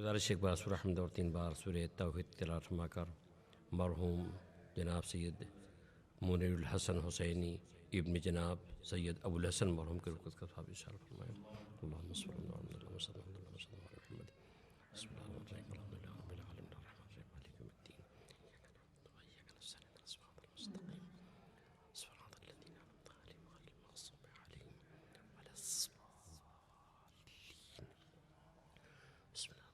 گزارش ایک بار سورہ حمد اور 3 بار سورہ توحید تلاوت فرما کر مرحوم جناب سید منیر الحسن حسینی ابن جناب سید ابو الحسن مرحوم کے رکعت کا ثواب اشارہ فرمائیں۔ اللہم صل علی محمد وسلم علی محمد۔ بسم اللہ الرحمن الرحیم، الحمد للہ رب العالمین الرحمن الرحیم مالک یوم الدین، ایاک نستعین اهدنا الصراط المستقیم صراط الذین انعمت علیہم غیر المغضوب علیہم ولا الضالین۔ بسم اللہ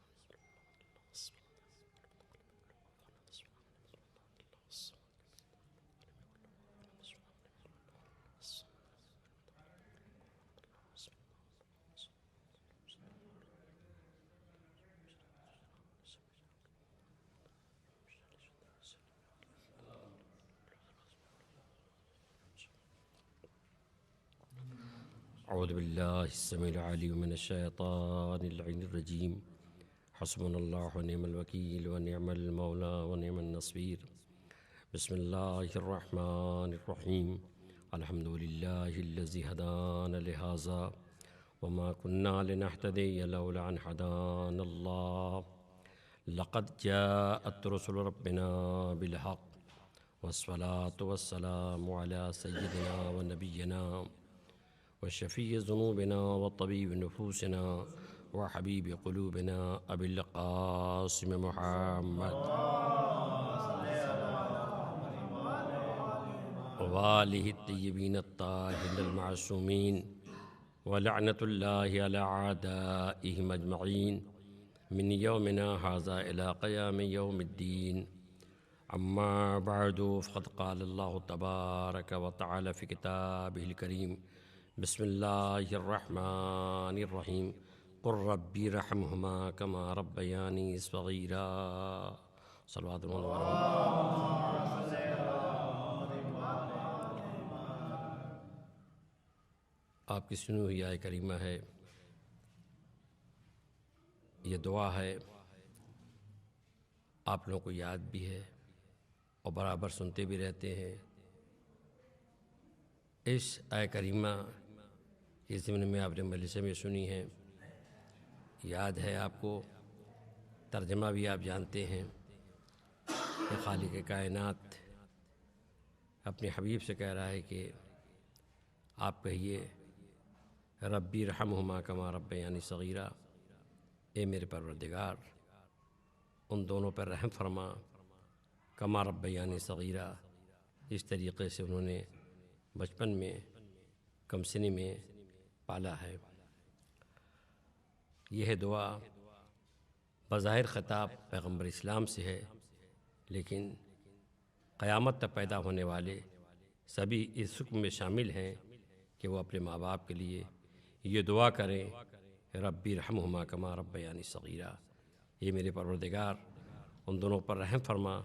اعوذ باللہ السمیع العلیم من الشیطان اللعین الرجیم، حسبنا اللہ ونعم الوکیل ونعم المولا ونعم النصیر۔ بسم اللہ الرحمن الرحیم، الحمد للہ الذی ہدانا لہذا وما كنا لنهتدي لولا ان هدانا الله، لقد جاءت رسل ربنا بالحق والصلاة والسلام على سيدنا ونبينا وشفيع ذنوبنا وطبيب نفوسنا وحبيب قلوبنا أبي القاسم محمد وآله الطيبين الطاهرين المعصومين، ولعنة الله على أعدائهم أجمعين من يومنا هذا إلى قيام يوم الدين. أما بعد، فقد قال الله تبارك وتعالى في كتابه الكريم: بسم الله الرحمن الرحيم، قل ربي ارحمهما كما ربياني صغيرا۔ صلوات اللہ۔ آپ کی سنی ہوئی آیت کریمہ ہے، یہ دعا ہے، آپ لوگوں کو یاد بھی ہے اور برابر سنتے بھی رہتے ہیں۔ اس آیت کریمہ کے ضمن میں آپ نے مجلسے میں سنی ہے، یاد ہے آپ کو، ترجمہ بھی آپ جانتے ہیں کہ خالق کائنات اپنے حبیب سے کہہ رہا ہے کہ آپ کہیے ربی رحمہما کما ربیانی صغیرا، اے میرے پروردگار ان دونوں پر رحم فرما، کما ربیانی صغیرا، اس طریقے سے انہوں نے بچپن میں کم سنی میں پالا ہے۔ یہ دعا بظاہر خطاب پیغمبر اسلام سے ہے، لیکن قیامت تک پیدا ہونے والے سبھی اس حکم میں شامل ہیں کہ وہ اپنے ماں باپ کے لیے یہ دعا کریں ربی رحمہما کما ربیانی صغیرا، یہ میرے پروردگار ان دونوں پر رحم فرما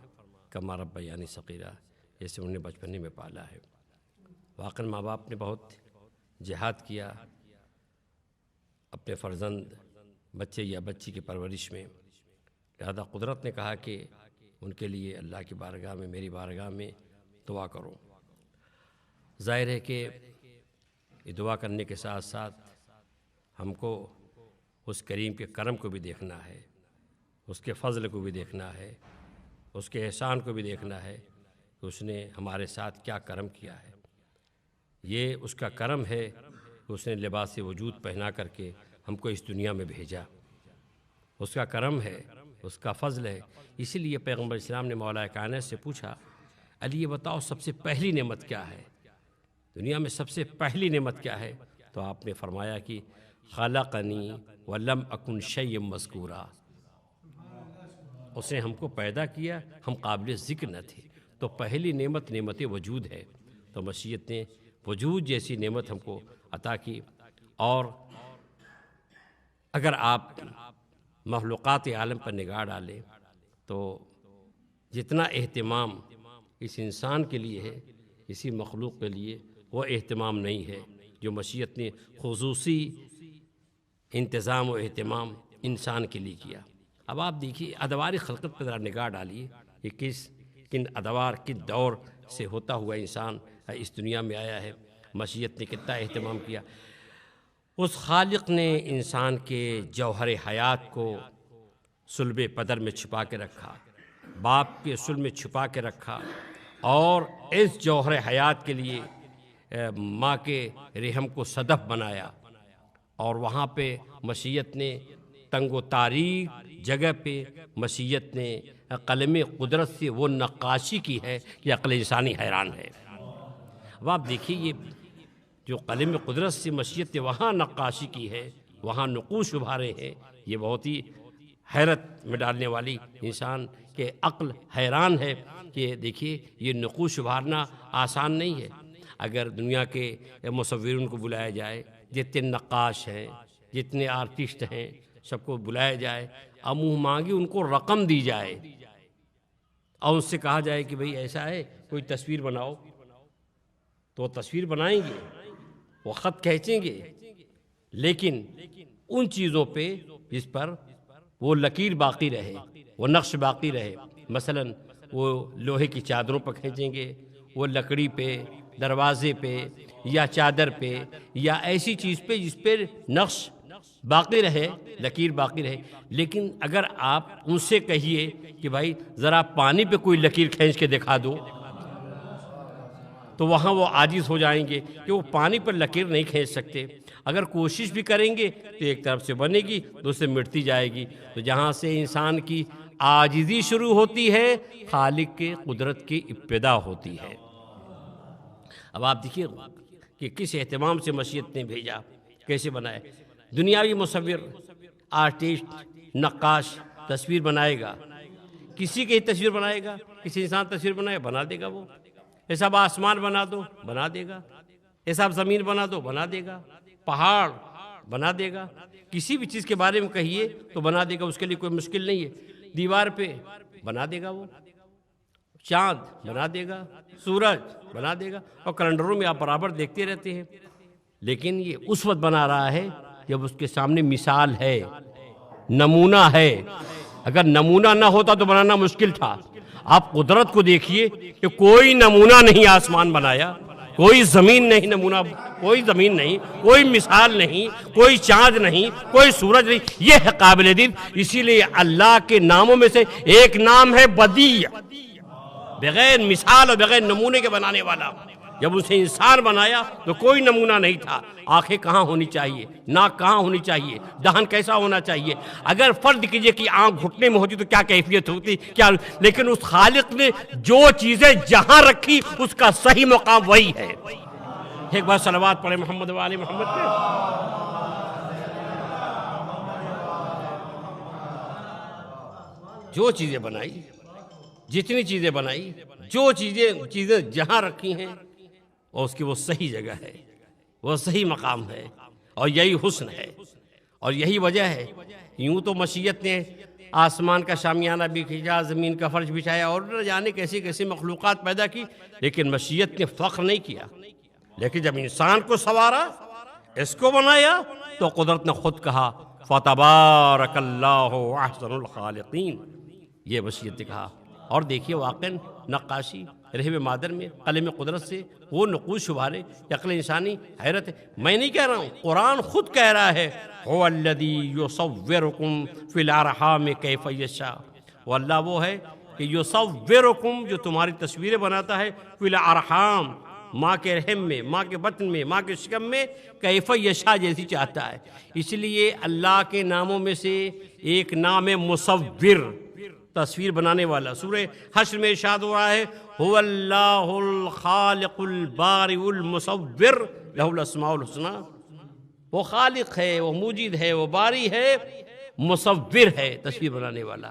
کما ربیانی صغیرا، جیسے انہیں بچپنے میں پالا ہے۔ واقعی ماں باپ نے بہت جہاد کیا اپنے فرزند بچے یا بچی کی پرورش میں، لہذا قدرت نے کہا کہ ان کے لیے اللہ کی بارگاہ میں، میری بارگاہ میں دعا کرو۔ ظاہر ہے کہ یہ دعا کرنے کے ساتھ ساتھ ہم کو اس کریم کے کرم کو بھی دیکھنا ہے، اس کے فضل کو بھی دیکھنا ہے، اس کے احسان کو بھی دیکھنا ہے کہ اس نے ہمارے ساتھ کیا کرم کیا ہے۔ یہ اس کا کرم ہے کہ اس نے لباس وجود پہنا کر کے ہم کو اس دنیا میں بھیجا، اس کا کرم ہے، اس کا فضل ہے۔ اسی لیے پیغمبر اسلام نے مولا کائنات سے پوچھا، علی یہ بتاؤ سب سے پہلی نعمت کیا ہے، دنیا میں سب سے پہلی نعمت کیا ہے؟ تو آپ نے فرمایا کہ خلقنی ولم اکن شیئا مذکورا، اس نے ہم کو پیدا کیا، ہم قابل ذکر نہ تھے۔ تو پہلی نعمت نعمت وجود ہے، تو مشیت نے وجود جیسی نعمت ہم کو عطا کی۔ اور اگر آپ مخلوقات عالم پر نگاہ ڈالیں تو جتنا اہتمام اس انسان کے لیے ہے، اسی مخلوق کے لیے وہ اہتمام نہیں ہے جو مشیت نے خصوصی انتظام و اہتمام انسان کے لیے کیا۔ اب آپ دیکھیے ادوار خلقت پر ذرا نگاہ ڈالیے کہ کن ادوار کن دور سے ہوتا ہوا انسان اس دنیا میں آیا ہے، مشیت نے کتنا اہتمام کیا۔ اس خالق نے انسان کے جوہر حیات کو صلب پدر میں چھپا کے رکھا، باپ کے صلب میں چھپا کے رکھا، اور اس جوہر حیات کے لیے ماں کے رحم کو صدف بنایا، اور وہاں پہ مشیت نے تنگ و تاریک جگہ پہ مشیت نے قلم قدرت سے وہ نقاشی کی ہے کہ عقل انسانی حیران ہے۔ اب آپ دیکھیے یہ جو قلم قدرت سے مشیت نے وہاں نقاشی کی ہے، وہاں نقوش ابھارے ہیں، یہ بہت ہی حیرت میں ڈالنے والی، انسان کے عقل حیران ہے کہ دیکھیے یہ نقوش ابھارنا آسان نہیں ہے۔ اگر دنیا کے مصورین کو بلایا جائے، جتنے نقاش ہیں، جتنے آرٹسٹ ہیں، سب کو بلایا جائے، اب منہ مانگی ان کو رقم دی جائے اور ان سے کہا جائے کہ بھئی ایسا ہے کوئی تصویر بناؤ، تو وہ تصویر بنائیں گے، وہ خط کھینچیں گے، لیکن ان چیزوں پہ جس پر وہ لکیر باقی رہے، وہ نقش باقی رہے، مثلا وہ لوہے کی چادروں پر کھینچیں گے، وہ لکڑی پہ، دروازے پہ یا چادر پہ یا ایسی چیز پہ جس پہ نقش باقی رہے، لکیر باقی رہے۔ لیکن اگر آپ ان سے کہیے کہ بھائی ذرا پانی پہ کوئی لکیر کھینچ کے دکھا دو، تو وہاں وہ عاجز ہو جائیں گے کہ وہ پانی پر لکیر نہیں کھینچ سکتے۔ اگر کوشش بھی کریں گے تو ایک طرف سے بنے گی، دوسرے مٹتی جائے گی۔ تو جہاں سے انسان کی عاجزی شروع ہوتی ہے، خالق کے قدرت کی ابتدا ہوتی ہے۔ اب آپ دیکھیے کہ کس اہتمام سے مشیت نے بھیجا، کیسے بنایا۔ دنیاوی مصور، آرٹسٹ، نقاش تصویر بنائے گا، کسی کی تصویر بنائے گا، کسی انسان تصویر بنائے بنا دے گا، وہ ایسا آسمان بنا دو بنا دے گا، ایسا زمین بنا دو بنا دے گا، پہاڑ بنا دے گا، کسی بھی چیز کے بارے میں کہیے تو بنا دے گا، اس کے لیے کوئی مشکل نہیں ہے۔ دیوار پہ بنا دے گا، وہ چاند بنا دے گا، سورج بنا دے گا، اور کیلنڈروں میں آپ برابر دیکھتے رہتے ہیں۔ لیکن یہ اس وقت بنا رہا ہے جب اس کے سامنے مثال ہے، نمونہ ہے۔ اگر نمونہ نہ ہوتا تو بنانا مشکل تھا۔ آپ قدرت کو دیکھیے کہ کوئی نمونہ نہیں آسمان بنایا، کوئی زمین نہیں نمونہ، کوئی زمین نہیں، کوئی مثال نہیں، کوئی چاند نہیں، کوئی سورج نہیں، یہ ہے قابل دید۔ اسی لیے اللہ کے ناموں میں سے ایک نام ہے بدیع، بغیر مثال اور بغیر نمونے کے بنانے والا۔ جب اسے انسان بنایا تو کوئی نمونہ نہیں تھا۔ آنکھیں کہاں ہونی چاہیے، ناک کہاں ہونی چاہیے، دہن کیسا ہونا چاہیے، اگر فرض کیجئے کہ آنکھ گھٹنے میں ہوتی تو کیا کیفیت ہوتی، کیا، لیکن اس خالق نے جو چیزیں جہاں رکھی اس کا صحیح مقام وہی ہے۔ ایک بار صلوات پڑھیں محمد و آل محمد پہ۔ جو چیزیں بنائی، جتنی چیزیں بنائی، جو چیزیں جہاں رکھی ہیں، اور اس کی وہ صحیح جگہ ہے، وہ صحیح مقام ہے، اور یہی حسن ہے، اور یہی وجہ ہے۔ یوں تو مشیت نے آسمان کا شامیانہ بھی کھینچا، زمین کا فرش بچھایا، اور نہ جانے کیسی کیسی مخلوقات پیدا کی، لیکن مشیت نے فخر نہیں کیا۔ لیکن جب انسان کو سنوارا، اس کو بنایا، تو قدرت نے خود کہا فَتَبَارَكَ اللَّهُ أَحْسَنُ الْخَالِقِينَ، یہ مشیت نے کہا۔ اور دیکھیے واقعاً نقاشی رحم مادر میں قلم قدرت سے وہ نقوش ابھارے، عقل انسانی حیرت ہے۔ میں نہیں کہہ رہا ہوں، قرآن خود کہہ رہا ہے هو الذی یصورکم فی الارحام کیف یشاء، وہ اللہ وہ ہے کہ یصورکم، جو تمہاری تصویریں بناتا ہے، فی الارحام، ماں کے رحم میں، ماں کے بطن میں، ماں کے شکم میں، کیف یشاء، جیسی چاہتا ہے۔ اس لیے اللہ کے ناموں میں سے ایک نام ہے مصور، تصویر بنانے والا۔ سورہ حشر میں ارشاد ہو رہا ہے هو اللہ الخالق البارئ المصور لہ الاسماء الحسنی، وہ خالق ہے، وہ موجد ہے، وہ باری ہے، مصور ہے، تصویر بنانے والا۔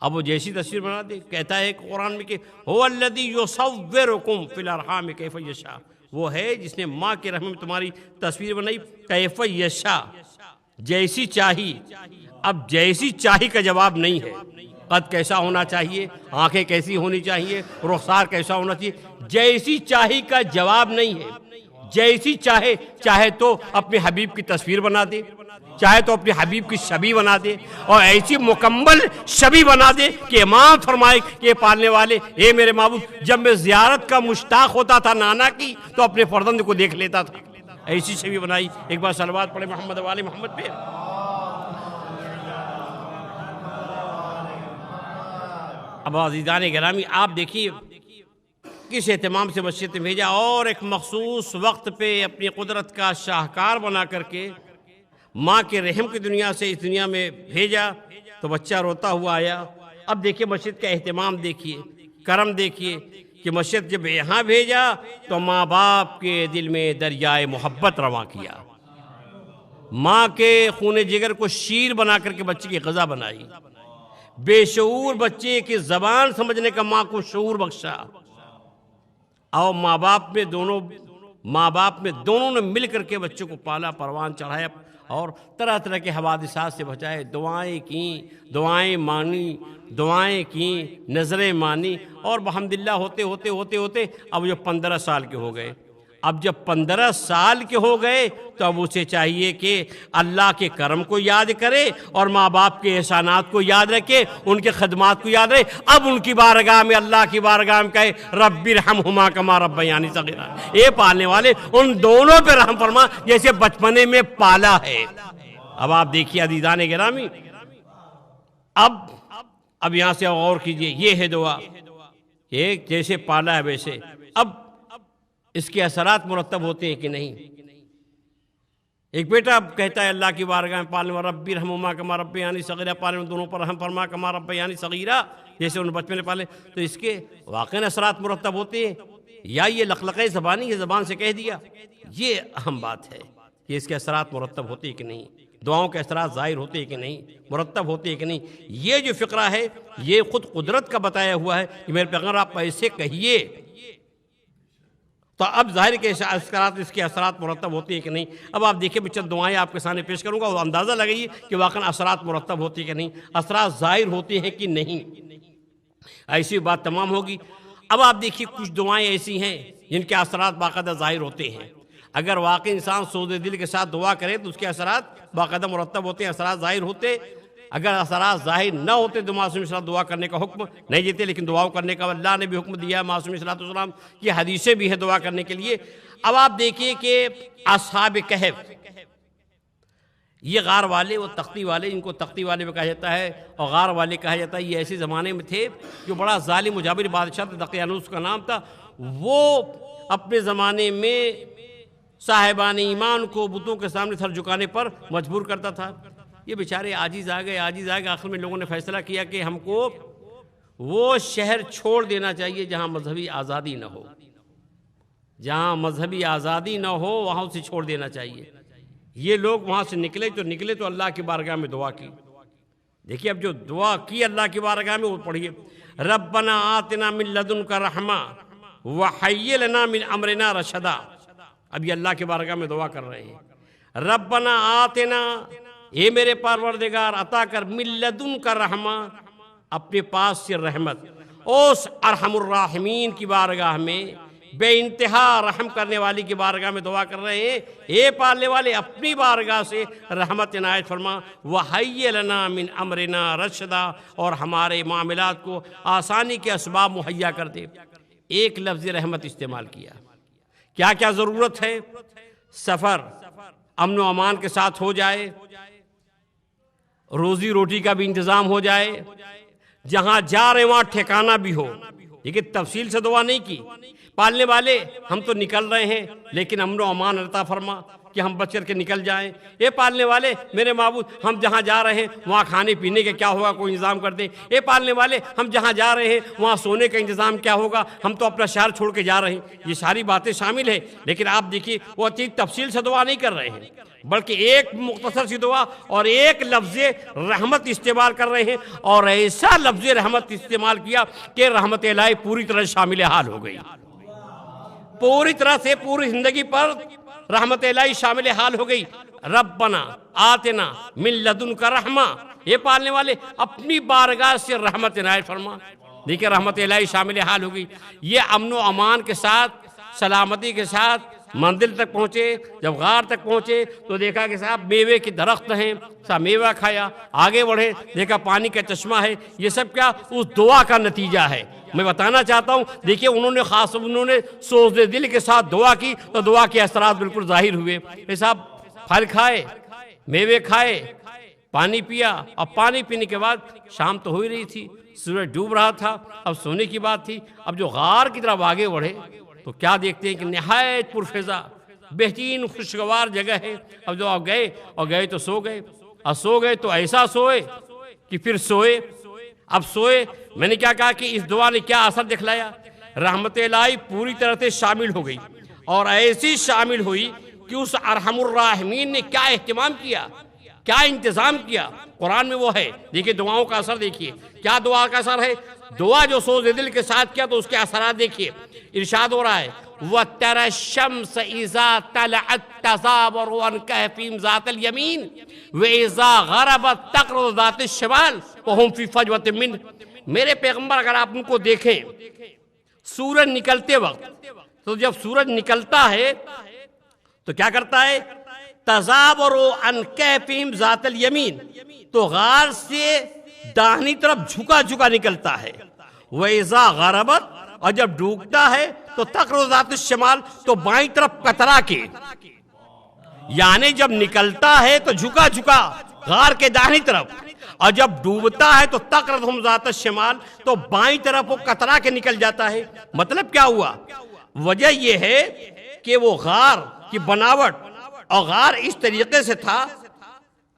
اب وہ جیسی تصویر بنا دے، کہتا ہے قرآن میں کہ هو الذی یصورکم فی الارحام کیف یشاء، وہ ہے جس نے ماں کے رحم میں تمہاری تصویر بنائی، کیف یشاء، جیسی چاہی۔ اب جیسی چاہی کا جواب نہیں ہے، قد کیسا ہونا چاہیے، آنکھیں کیسی ہونی چاہیے، رخسار کیسا ہونا چاہیے، جیسی چاہی کا جواب نہیں ہے۔ جیسی چاہے تو اپنے حبیب کی تصویر بنا دے، چاہے تو اپنے حبیب کی شبیہ بنا دے، اور ایسی مکمل شبیہ بنا دے کہ امام فرمائے کہ پالنے والے، اے میرے معبود، جب میں زیارت کا مشتاق ہوتا تھا نانا کی تو اپنے فرزند کو دیکھ لیتا تھا۔ ایسی شبیہ بنائی۔ ایک بار صلوات پڑھے محمد و آل محمد پہ۔ اب عزیزان گرامی آپ دیکھیے کس اہتمام سے مسجد میں بھیجا، اور ایک مخصوص وقت پہ اپنی قدرت کا شاہکار بنا کر کے ماں کے رحم کی دنیا سے اس دنیا میں بھیجا تو بچہ روتا ہوا آیا۔ اب دیکھیے مسجد کا اہتمام دیکھیے، کرم دیکھیے کہ مسجد جب یہاں بھیجا تو ماں باپ کے دل میں دریائے محبت رواں کیا، ماں کے خون جگر کو شیر بنا کر کے بچے کی غذا بنائی، بے شعور بچے کی زبان سمجھنے کا ماں کو شعور بخشا، اور ماں باپ میں دونوں نے مل کر کے بچوں کو پالا، پروان چڑھایا اور طرح طرح کے حوادثات سے بچائے، دعائیں کیں، دعائیں مانی، دعائیں کیں، نظریں مانی، اور الحمدللہ ہوتے اب جو 15 سال کے ہو گئے۔ اب جب 15 سال کے ہو گئے تو اب اسے چاہیے کہ اللہ کے کرم کو یاد کرے اور ماں باپ کے احسانات کو یاد رکھے، ان کے خدمات کو یاد رکھے۔ اب ان کی بارگاہ میں، اللہ کی بارگاہ میں کہے رب ارحمہما کما ربیانی صغیرا، اے پالنے والے ان دونوں پہ رحم فرما جیسے بچپنے میں پالا ہے۔ اب آپ دیکھیے عزیزان گرامی، اب یہاں سے غور کیجئے، یہ ہے دعا، ایک جیسے پالا ہے ویسے۔ اب اس کے اثرات مرتب ہوتے ہیں کہ نہیں؟ ایک بیٹا کہتا ہے اللہ کی بارگاہ میں پالنے والا رب ارحمہما کما ربیانی صغیرا، پالنے والے دونوں پر رحم فرما کما ربیانی صغیرا، جیسے ان بچپن میں پالے، تو اس کے واقعی اثرات مرتب ہوتے ہیں یا یہ لقلقہ زبانی ہے، زبان سے کہہ دیا؟ یہ اہم بات ہے کہ اس کے اثرات مرتب ہوتے ہیں کہ نہیں، دعاؤں کے اثرات ظاہر ہوتے ہیں کہ نہیں، مرتب ہوتے ہیں کہ نہیں۔ یہ جو فقرہ ہے یہ خود قدرت کا بتایا ہوا ہے کہ میرے پیغمبر آپ ایسے کہیے، تو اب ظاہر کے اس کے اثرات مرتب ہوتے ہیں کہ نہیں۔ اب آپ دیکھیں میں چند دعائیں آپ کے سامنے پیش کروں گا، وہ اندازہ لگائیے کہ واقعا اثرات مرتب ہوتے ہیں کہ نہیں، اثرات ظاہر ہوتے ہیں کہ نہیں، ایسی بات تمام ہوگی۔ اب آپ دیکھیے کچھ دعائیں ایسی ہیں جن کے اثرات باقاعدہ ظاہر ہوتے ہیں۔ اگر واقعی انسان سوزے دل کے ساتھ دعا کرے تو اس کے اثرات باقاعدہ مرتب ہوتے ہیں، اثرات ظاہر ہوتے۔ اگر اثرات ظاہر نہ ہوتے تو معصوم صلی اللہ علیہ وسلم دعا کرنے کا حکم نہیں دیتے، لیکن دعاؤں کرنے کا اللہ نے بھی حکم دیا ہے، معصوم صلی اللہ علیہ وسلم کی حدیثیں بھی ہیں دعا کرنے کے لیے۔ اب آپ دیکھیے کہ اصحاب کہف، یہ غار والے، وہ تختی والے، ان کو تختی والے بھی کہا جاتا ہے اور غار والے کہا جاتا ہے، یہ ایسے زمانے میں تھے جو بڑا ظالم و جابر بادشاہ تھا، دقیانوس کا نام تھا۔ وہ اپنے زمانے میں صاحبان ایمان کو بتوں کے سامنے سر جھکانے پر مجبور کرتا تھا۔ یہ بیچارے عاجز آ گئے، آخر میں لوگوں نے فیصلہ کیا کہ ہم کو وہ شہر چھوڑ دینا چاہیے جہاں مذہبی آزادی نہ ہو، جہاں مذہبی آزادی نہ ہو وہاں اسے چھوڑ دینا چاہیے۔ یہ لوگ وہاں سے نکلے تو اللہ کی بارگاہ میں دعا کی۔ دیکھیے اب جو دعا کی اللہ کی بارگاہ میں، وہ پڑھیے ربنا آتنا من لدنک رحمہ وحی لنا من امرنا رشدا۔ اب یہ اللہ کی بارگاہ میں دعا کر رہے ہیں، ربنا آتنا، اے میرے پروردگار عطا کر من لدنک رحمہ، اپنے پاس سے رحمت، اس ارحم الراحمین کی بارگاہ میں، بے انتہا رحم کرنے والی کی بارگاہ میں دعا کر رہے ہیں، اے پالنے والے اپنی بارگاہ سے رحمت عنایت فرما، وحی لنا من امرنا رشدا، اور ہمارے معاملات کو آسانی کے اسباب مہیا کر دے۔ ایک لفظ رحمت استعمال کیا۔ کیا کیا ضرورت ہے؟ سفر امن و امان کے ساتھ ہو جائے، روزی روٹی کا بھی انتظام ہو جائے، جہاں جا رہے وہاں ٹھکانہ بھی ہو۔ لیکن تفصیل سے دعا نہیں کی، پالنے والے ہم تو نکل رہے ہیں لیکن امن و امان عطا فرما کہ ہم بچ کر کے نکل جائیں۔ اے پالنے والے میرے معبود، ہم جہاں جا رہے ہیں وہاں کھانے پینے کے کیا ہوگا، کوئی انتظام کر دیں۔ اے پالنے والے ہم جہاں جا رہے ہیں وہاں سونے کا انتظام کیا ہوگا، ہم تو اپنا شہر چھوڑ کے جا رہے ہیں۔ یہ ساری باتیں شامل ہیں، لیکن آپ دیکھیے وہ اچھی تفصیل سے دعا نہیں کر رہے ہیں، بلکہ ایک مختصر سی دعا اور ایک لفظ رحمت استعمال کر رہے ہیں، اور ایسا لفظ رحمت استعمال کیا کہ رحمت الہی پوری طرح شامل حال ہو گئی، پوری طرح سے پوری زندگی پر رحمت الہی شامل حال ہو گئی۔ ربنا آتنا من لدنک رحمہ، یہ پالنے والے اپنی بارگاہ سے رحمت عنایت فرما۔ دیکھیں رحمت الہی شامل حال ہو گئی۔ یہ امن و امان کے ساتھ، سلامتی کے ساتھ منزل تک پہنچے۔ جب غار تک پہنچے تو دیکھا کہ صاحب میوے کے درخت ہیں، صاحب میوہ کھایا، آگے بڑھے دیکھا پانی کا چشمہ ہے۔ یہ سب کیا؟ اس دعا کا نتیجہ ہے۔ میں بتانا چاہتا ہوں، دیکھیے انہوں نے سوزے دل کے ساتھ دعا کی تو دعا کے اثرات بالکل ظاہر ہوئے۔ صاحب پھل کھائے، میوے کھائے، پانی پیا، اور پانی پینے کے بعد شام تو ہو ہی رہی تھی، سورج ڈوب رہا تھا، اب سونے کی بات تھی۔ اب جو غار کی طرف آگے بڑھے تو کیا دیکھتے ہیں کہ نہایت پرفضا بہترین خوشگوار جگہ ہے۔ اب جو آپ گئے تو سو گئے، اور سو گئے تو ایسا سوئے کہ پھر سوئے۔ اب سوئے، میں نے کیا کہا کہ اس دعا نے کیا اثر دکھلایا؟ رحمت الہی پوری طرح سے شامل ہو گئی، اور ایسی شامل ہوئی کہ اس ارحم الراحمین نے کیا اہتمام کیا، کیا انتظام کیا۔ قرآن میں وہ ہے، دیکھیے دعاؤں کا اثر دیکھیے، کیا دعا کا اثر ہے۔ دعا جو سوز دل کے ساتھ کیا تو اس کے اثرات دیکھیے۔ ارشاد ہو رہا ہے وَتَرَى الشَّمْسَ إِذَا طَلَعَتْ تَزَاوَرُ عَنْ كَهْفِهِمْ ذَاتَ الْيَمِينِ وَإِذَا غَرَبَتْ تَقْرُضُ ذَاتَ الشِّمَالِ وَهُمْ فِي فَجْوَةٍ مِّنْهُ۔ میرے پیغمبر اگر آپ ان کو دیکھیں سورج نکلتے وقت، تو جب سورج نکلتا ہے تو کیا کرتا ہے؟ تَزَاوَرُ عَنْ كَهْفِهِمْ ذَاتَ الْيَمِينِ، تو غار سے داہنی طرف جھکا جھکا نکلتا ہے۔ وَإِذَا غَرَبَتْ، اور جب ڈوبتا ہے تو تقرض ذات الشمال، تو بائیں طرف کترا کے، یعنی جب نکلتا ہے تو جھکا جھکا غار کے داہنی طرف، اور جب ڈوبتا ہے تو تقرض ذات الشمال، تو بائیں طرف وہ کترا کے نکل جاتا ہے۔ مطلب کیا ہوا؟ وجہ یہ ہے کہ وہ غار کی بناوٹ اور غار اس طریقے سے تھا،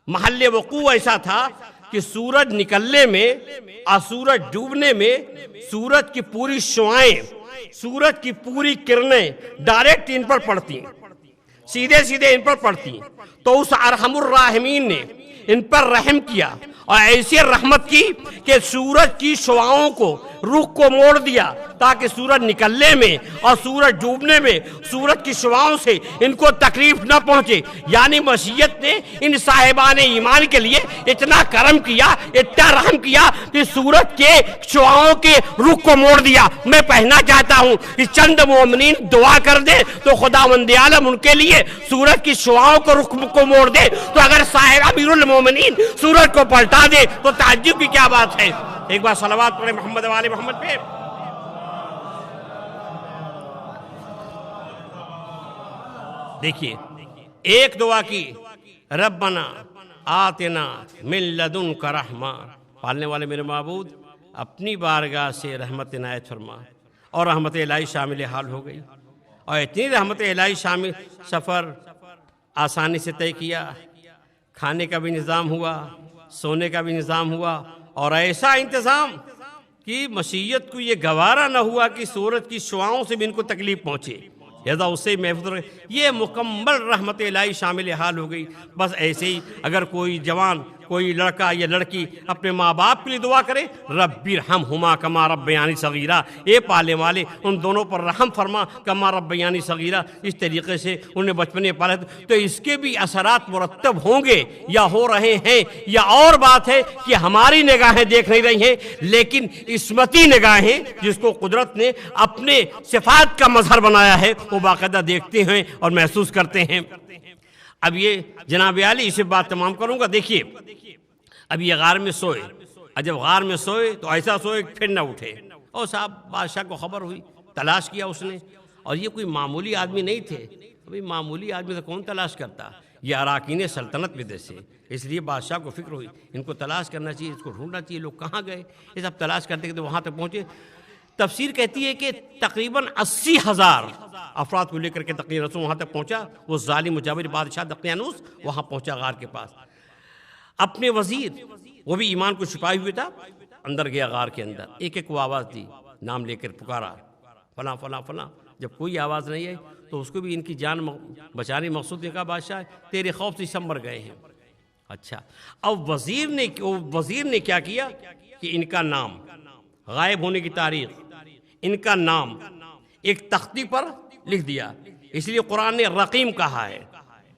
محل وقوع ایسا تھا کہ سورج نکلنے میں اور سورج ڈوبنے میں سورج کی پوری شعائیں، سورج کی پوری کرنیں ڈائریکٹ ان پر پڑتی، سیدھے سیدھے ان پر پڑتی۔ تو اس ارحم الراحمین نے ان پر رحم کیا، اور ایسی رحمت کی کہ سورج کی شعاؤں کو، رخ کو موڑ دیا، تاکہ سورج نکلنے میں اور سورج ڈوبنے میں سورج کی شعاؤں سے ان کو تکلیف نہ پہنچے۔ یعنی مشیت نے ان صاحبان ایمان کے لیے اتنا کرم کیا، اتنا رحم کیا کہ سورج کے شعاؤں کے رخ کو موڑ دیا۔ میں کہنا چاہتا ہوں کہ چند مومنین دعا کر دے تو خداوند عالم ان کے لیے سورج کی شعاؤں کو رخ کو موڑ دے۔ تو اگر صاحب امیر المومنین سورج کو پلٹا دے تو تعجب کی کیا بات ہے؟ ایک بار صلوات پڑھیں محمد و آل محمد پہ۔ دیکھیے ایک دعا کی، ربنا آتنا من لدنک رحمہ، پالنے والے میرے معبود اپنی بارگاہ سے رحمت عنایت فرما، اور رحمت الہی شامل حال ہو گئی، اور اتنی رحمت الہی شامل، سفر آسانی سے طے کیا، کھانے کا بھی نظام ہوا، سونے کا بھی نظام ہوا، اور ایسا انتظام کہ مشیت کو یہ گوارا نہ ہوا کہ سورج کی شعاؤں سے بھی ان کو تکلیف پہنچے، لہذا اس سے محفوظ رہے۔ یہ مکمل رحمت الہی شامل حال ہو گئی۔ بس ایسے ہی اگر کوئی جوان، کوئی لڑکا یا لڑکی اپنے ماں باپ کے لیے دعا کرے، رب ارحمہما کما ربیانی صغیرہ، اے پالے والے ان دونوں پر رحم فرما کما ربیانی صغیرہ، اس طریقے سے انہیں بچپن میں پالا، تو اس کے بھی اثرات مرتب ہوں گے یا ہو رہے ہیں۔ یا اور بات ہے کہ ہماری نگاہیں دیکھ نہیں رہی ہیں، لیکن عصمتی نگاہیں جس کو قدرت نے اپنے صفات کا مظہر بنایا ہے، وہ باقاعدہ دیکھتے ہیں اور محسوس کرتے ہیں۔ اب یہ جناب عالی اسے بات تمام کروں گا۔ دیکھیے اب یہ غار میں سوئے، اور جب غار میں سوئے تو ایسا سوئے پھر نہ اٹھے، اور صاحب بادشاہ کو خبر ہوئی، تلاش کیا اس نے، اور یہ کوئی معمولی آدمی نہیں تھے، ابھی معمولی آدمی سے کون تلاش کرتا، یہ اراکین سلطنت میں سے، اس لیے بادشاہ کو فکر ہوئی ان کو تلاش کرنا چاہیے، اس کو ڈھونڈنا چاہیے، لوگ کہاں گئے، یہ سب تلاش کرتے کرتے وہاں تک پہنچے۔ تفسیر کہتی ہے کہ تقریباً 80,000 افراد کو لے کر کے دقیانوس وہاں تک پہنچا، وہ ظالم مجاور بادشاہ دقیانوس وہاں پہنچا غار کے پاس۔ اپنے وزیر، وہ بھی ایمان کو چھپائے ہوئے تھا، اندر گیا غار کے اندر، ایک ایک کو آواز دی، نام لے کر پکارا، فلاں فلاں فلاں۔ جب کوئی آواز نہیں آئی تو اس کو بھی ان کی جان بچانے مقصود نے کہا بادشاہ تیرے خوف سے سب مر گئے ہیں۔ اچھا، اب وزیر نے کیا کیا کہ ان کا نام، غائب ہونے کی تاریخ، ان کا نام ایک تختی پر لکھ دیا، اس لیے قرآن نے رقیم کہا ہے،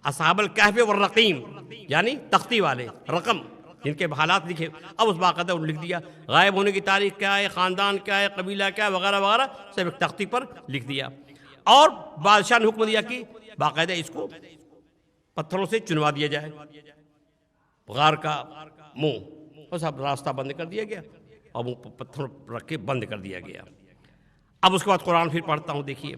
اصحاب الکہف والرقیم، یعنی تختی والے، رقم جن کے حالات لکھے۔ اب اس باقاعدہ لکھ دیا، غائب ہونے کی تاریخ کیا ہے، خاندان کیا ہے، قبیلہ کیا ہے، وغیرہ وغیرہ سب ایک تختی پر لکھ دیا، اور بادشاہ نے حکم دیا کہ باقاعدہ اس کو پتھروں سے چنوا دیا جائے، غار کا منہ، اور سب راستہ بند کر دیا گیا، اور وہ پتھر رکھ کے بند کر دیا گیا۔ اب اس کے بعد قرآن پھر پڑھتا ہوں، دیکھیے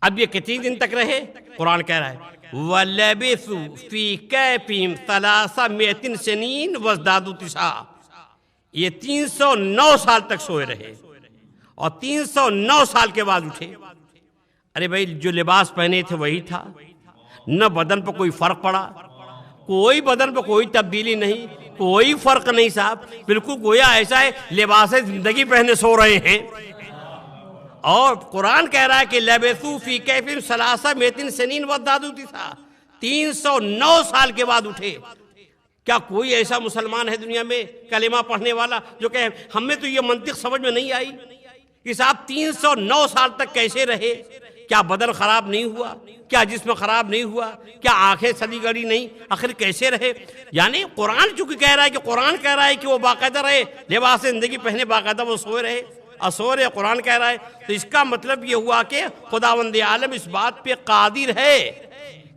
اب یہ کتنے دن تک رہے؟ قرآن کہہ رہا ہے وَلَبِثُوا فِي كَهْفِهِمْ 300 سِنِينَ وَازْدَادُوا 9، یہ 309 سال تک سوئے رہے اور 309 سال کے بعد اٹھے۔ ارے بھائی جو لباس پہنے تھے وہی تھا، نہ بدن پہ کوئی فرق پڑا، کوئی بدن پہ کوئی تبدیلی نہیں، کوئی فرق نہیں صاحب، بالکل گویا ایسا ہے لباس زندگی پہنے سو رہے ہیں۔ اور قرآن کہہ رہا ہے کہ لبثوا فی کہفہم ثلاثمائۃ سنین وازدادوا تسعا، 309 سال کے بعد اٹھے۔ کیا کوئی ایسا مسلمان ہے دنیا میں کلمہ پڑھنے والا جو کہ ہمیں تو یہ منطق سمجھ میں نہیں آئی کہ صاحب 309 سال تک کیسے رہے؟ کیا بدن خراب نہیں ہوا؟ کیا جسم خراب نہیں ہوا؟ کیا آنکھیں سلی گڑی نہیں؟ آخر کیسے رہے؟ یعنی قرآن چونکہ کہہ رہا ہے کہ قرآن کہہ رہا ہے کہ وہ باقاعدہ رہے، لباس زندگی پہنے باقاعدہ وہ سوئے رہے، اور قرآن کہہ رہا ہے، تو اس کا مطلب یہ ہوا کہ خداوند عالم اس بات پہ قادر ہے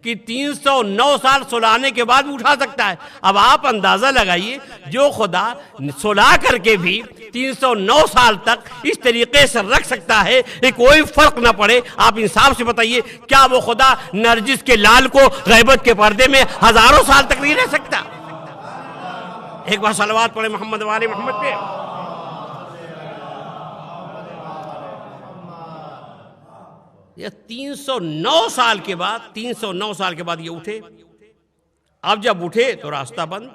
کہ 309 سال سلانے کے بعد اٹھا سکتا ہے۔ اب آپ اندازہ لگائیے، جو خدا سلا کر کے بھی 309 سال تک اس طریقے سے رکھ سکتا ہے کہ کوئی فرق نہ پڑے، آپ انصاف سے بتائیے کیا وہ خدا نرجس کے لال کو غیبت کے پردے میں ہزاروں سال تک نہیں رہ سکتا؟ ایک بار صلوات پڑھیں محمد والے محمد پہ۔ یہ 309 سال کے بعد یہ اٹھے۔ اب جب اٹھے تو راستہ بند،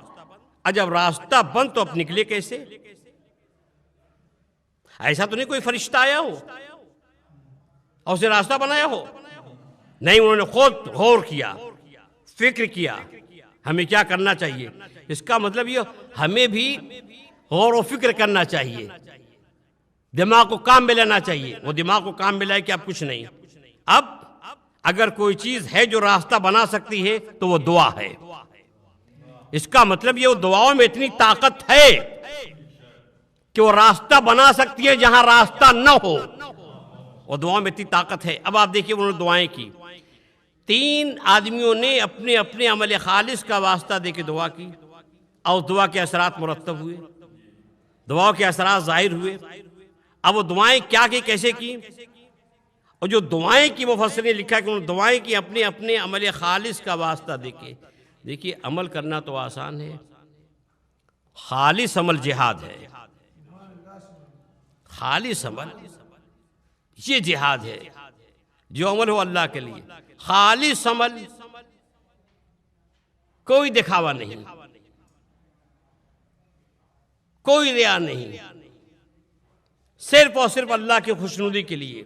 اب جب راستہ بند تو اب نکلے کیسے؟ ایسا تو نہیں کوئی فرشتہ آیا ہو اور اسے راستہ بنایا ہو، نہیں، انہوں نے خود غور کیا، فکر کیا ہمیں کیا کرنا چاہیے۔ اس کا مطلب یہ ہمیں بھی غور و فکر کرنا چاہیے، دماغ کو کام میں لینا چاہیے۔ وہ دماغ کو کام میں لائے کہ اب کچھ نہیں، اب اگر کوئی چیز ہے جو راستہ بنا سکتی ہے تو وہ دعا ہے۔ اس کا مطلب یہ وہ دعاؤں میں اتنی طاقت ہے کہ وہ راستہ بنا سکتی ہے جہاں راستہ نہ ہو، وہ دعاؤں میں اتنی طاقت ہے۔ اب آپ دیکھیے انہوں نے دعائیں کی، 3 آدمیوں نے اپنے اپنے عمل خالص کا واسطہ دے کے دعا کی، اور دعا کے اثرات مرتب ہوئے، دعا کے اثرات ظاہر ہوئے۔ اب وہ دعائیں کیا کی، کیسے کی؟ اور جو دعائیں کی مفسرین نے لکھا کہ انہوں نے دعائیں کی اپنے اپنے عمل خالص کا واسطہ دے کے۔ دیکھیے عمل کرنا تو آسان ہے، خالص عمل جہاد ہے، خالص عمل یہ جہاد ہے، جو عمل ہو اللہ کے لیے، خالص عمل، کوئی دکھاوا نہیں، کوئی ریا نہیں، صرف اور صرف اللہ کی خوشنودی کے لیے۔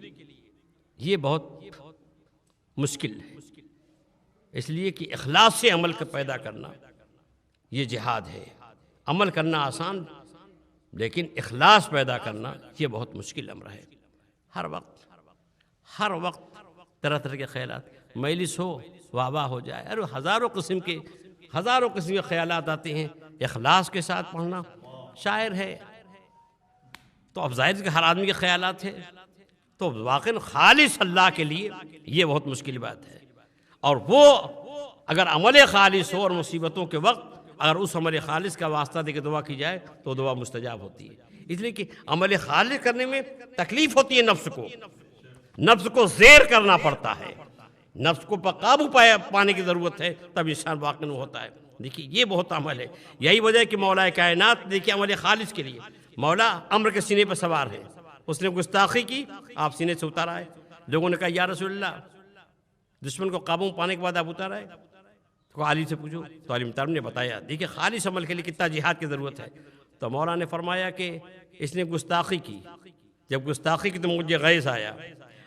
یہ بہت مشکل ہے، اس لیے کہ اخلاص سے عمل کا پیدا کرنا یہ جہاد ہے۔ عمل کرنا آسان، لیکن اخلاص پیدا کرنا یہ بہت مشکل امر ہے۔ ہر وقت طرح طرح کے خیالات، مجلس ہو واہ واہ ہو جائے، اور ہزاروں قسم کے خیالات آتے ہیں۔ اخلاص کے ساتھ پڑھنا شاعر ہے تو اب ظاہر کہ ہر آدمی کے خیالات ہیں، تو واقعی خالص اللہ کے لیے یہ بہت مشکل بات ہے۔ اور وہ اگر عمل خالص ہو اور مصیبتوں کے وقت اگر اس عمل خالص کا واسطہ دے کے دعا کی جائے تو دعا مستجاب ہوتی ہے۔ اس لیے کہ عمل خالص کرنے میں تکلیف ہوتی ہے، نفس کو زیر کرنا پڑتا ہے، نفس کو قابو پانے کی ضرورت ہے، تب انسان واقعی ہوتا ہے۔ دیکھیے یہ بہت عمل ہے، یہی وجہ ہے کہ مولا کائنات دیکھیے عمل خالص کے لیے مولا امر کے سینے پر سوار ہے۔ اس نے گستاخی کی، آپ سینے سے اتارا ہے۔ لوگوں نے کہا یا رسول اللہ، دشمن کو قابو پانے کے بعد آپ اتارا ہے؟ تو علی سے پوچھو، تو علی مطالب نے بتایا۔ دیکھیے خالص عمل کے لیے کتنا جہاد کی ضرورت ہے۔ تو مولا نے فرمایا کہ اس نے گستاخی کی، جب گستاخی کی تو مجھے غیظ آیا۔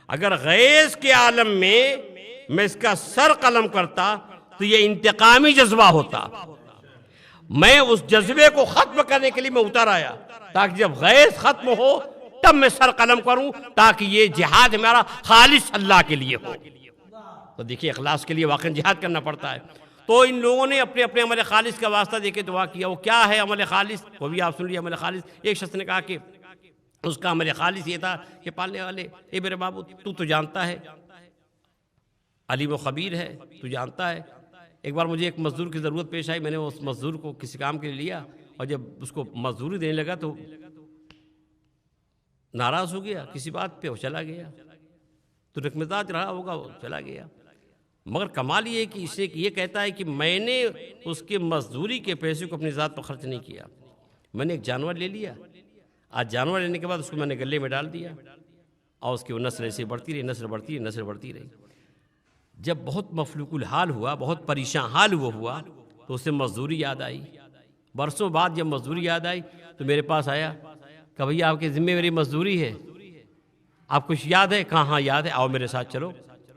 اگر غیظ کے عالم میں اس کا سر قلم کرتا تو یہ انتقامی جذبہ ہوتا۔ میں اس جذبے کو ختم کرنے کے لیے میں اتر آیا، تاکہ جب غیظ ختم ہو تب میں سر قلم کروں، تاکہ یہ جہاد ہمارا خالص اللہ کے لیے ہو۔ تو دیکھیے اخلاص کے لیے واقعی جہاد کرنا پڑتا ہے۔ تو ان لوگوں نے اپنے اپنے عمل خالص کا واسطہ دے کے دعا کیا۔ وہ کیا ہے عمل خالص؟ وہ بھی آپ سن لیے عمل خالص۔ ایک شخص نے کہا کہ اس کا عمل خالص یہ تھا کہ پالنے والے، اے میرے بابو تو جانتا ہے، علیم و خبیر ہے، تو جانتا ہے۔ ایک بار مجھے ایک مزدور کی ضرورت پیش آئی، میں نے اس مزدور کو کسی کام کے لیے لیا، اور جب اس کو مزدوری دینے لگا تو ناراض ہو گیا کسی بات پہ، وہ چلا گیا۔ تو رقمزاج رہا ہوگا، وہ چلا گیا۔ مگر کمال یہ ہے کہ اسے یہ کہتا ہے کہ میں نے اس کے مزدوری کے پیسے کو اپنی ذات پر خرچ نہیں کیا، میں نے ایک جانور لے لیا، آج جانور لینے کے بعد اس کو میں نے گلے میں ڈال دیا اور اس کی وہ نسل ایسے بڑھتی رہی، نسل بڑھتی رہی، نسل بڑھتی رہی۔ جب بہت مفلوق الحال ہوا، بہت پریشان حال وہ ہوا تو اسے مزدوری یاد آئی۔ برسوں بعد جب مزدوری یاد آئی تو میرے پاس آیا کہ بھئی آپ کے ذمہ میری مزدوری ہے، آپ کچھ یاد ہے؟ کہاں؟ ہاں یاد ہے، آؤ میرے ساتھ چلو۔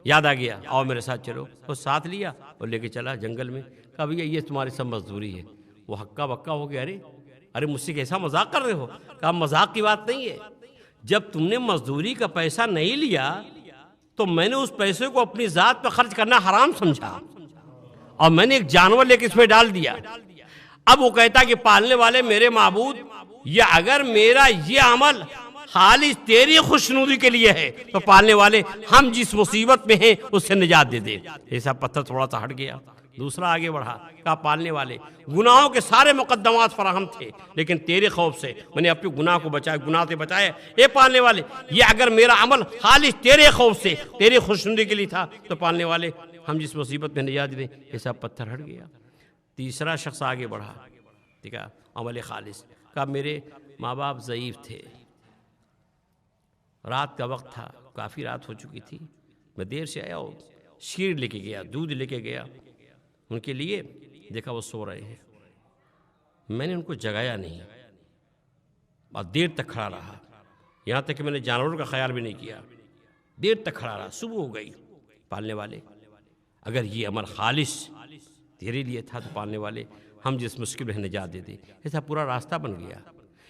یاد آ گیا، آؤ میرے ساتھ چلو۔ وہ ساتھ لیا اور لے کے چلا جنگل میں، کہا بھیا یہ تمہاری سب مزدوری ہے۔ وہ ہکا بکا ہو گیا، ارے مجھ سے کیسا مذاق کر رہے ہو؟ کہا مذاق کی بات نہیں ہے، جب تم نے مزدوری کا پیسہ نہیں لیا تو میں نے اس پیسے کو اپنی ذات پہ خرچ کرنا حرام سمجھا اور میں نے ایک جانور لے کے اس میں ڈال دیا۔ اب وہ کہتا کہ پالنے والے میرے معبود، یہ اگر میرا یہ عمل خالص تیری خوشنودی کے لیے ہے تو پالنے والے ہم جس مصیبت میں ہیں اس سے نجات دے دے۔ ایسا پتھر تھوڑا سا ہٹ گیا، دوسرا آگے بڑھا، کہا پالنے والے گناہوں کے سارے مقدمات فراہم تھے لیکن تیرے خوف سے میں نے اپنے گناہ کو بچایا، گناہ سے بچایا۔ اے پالنے والے یہ اگر میرا عمل خالص تیرے خوف سے تیری خوشنودی کے لیے تھا تو پالنے والے ہم جس مصیبت میں نجات دے دیں۔ ایسا پتھر ہٹ گیا۔ تیسرا شخص آگے بڑھا، ٹھیک ہے، عمل خالص، کہا میرے ماں باپ ضعیف تھے، رات کا وقت تھا، کافی رات ہو چکی تھی، میں دیر سے آیا اور شیر لے کے گیا، دودھ لے کے گیا ان کے لیے، دیکھا وہ سو رہے ہیں، میں نے ان کو جگایا نہیں اور دیر تک کھڑا رہا، یہاں تک کہ میں نے جانوروں کا خیال بھی نہیں کیا، دیر تک کھڑا رہا، صبح ہو گئی۔ پالنے والے اگر یہ عمل خالص تیرے لیے تھا تو پالنے والے ہم جس مشکل میں نجات دے دیں۔ ایسا پورا راستہ بن گیا۔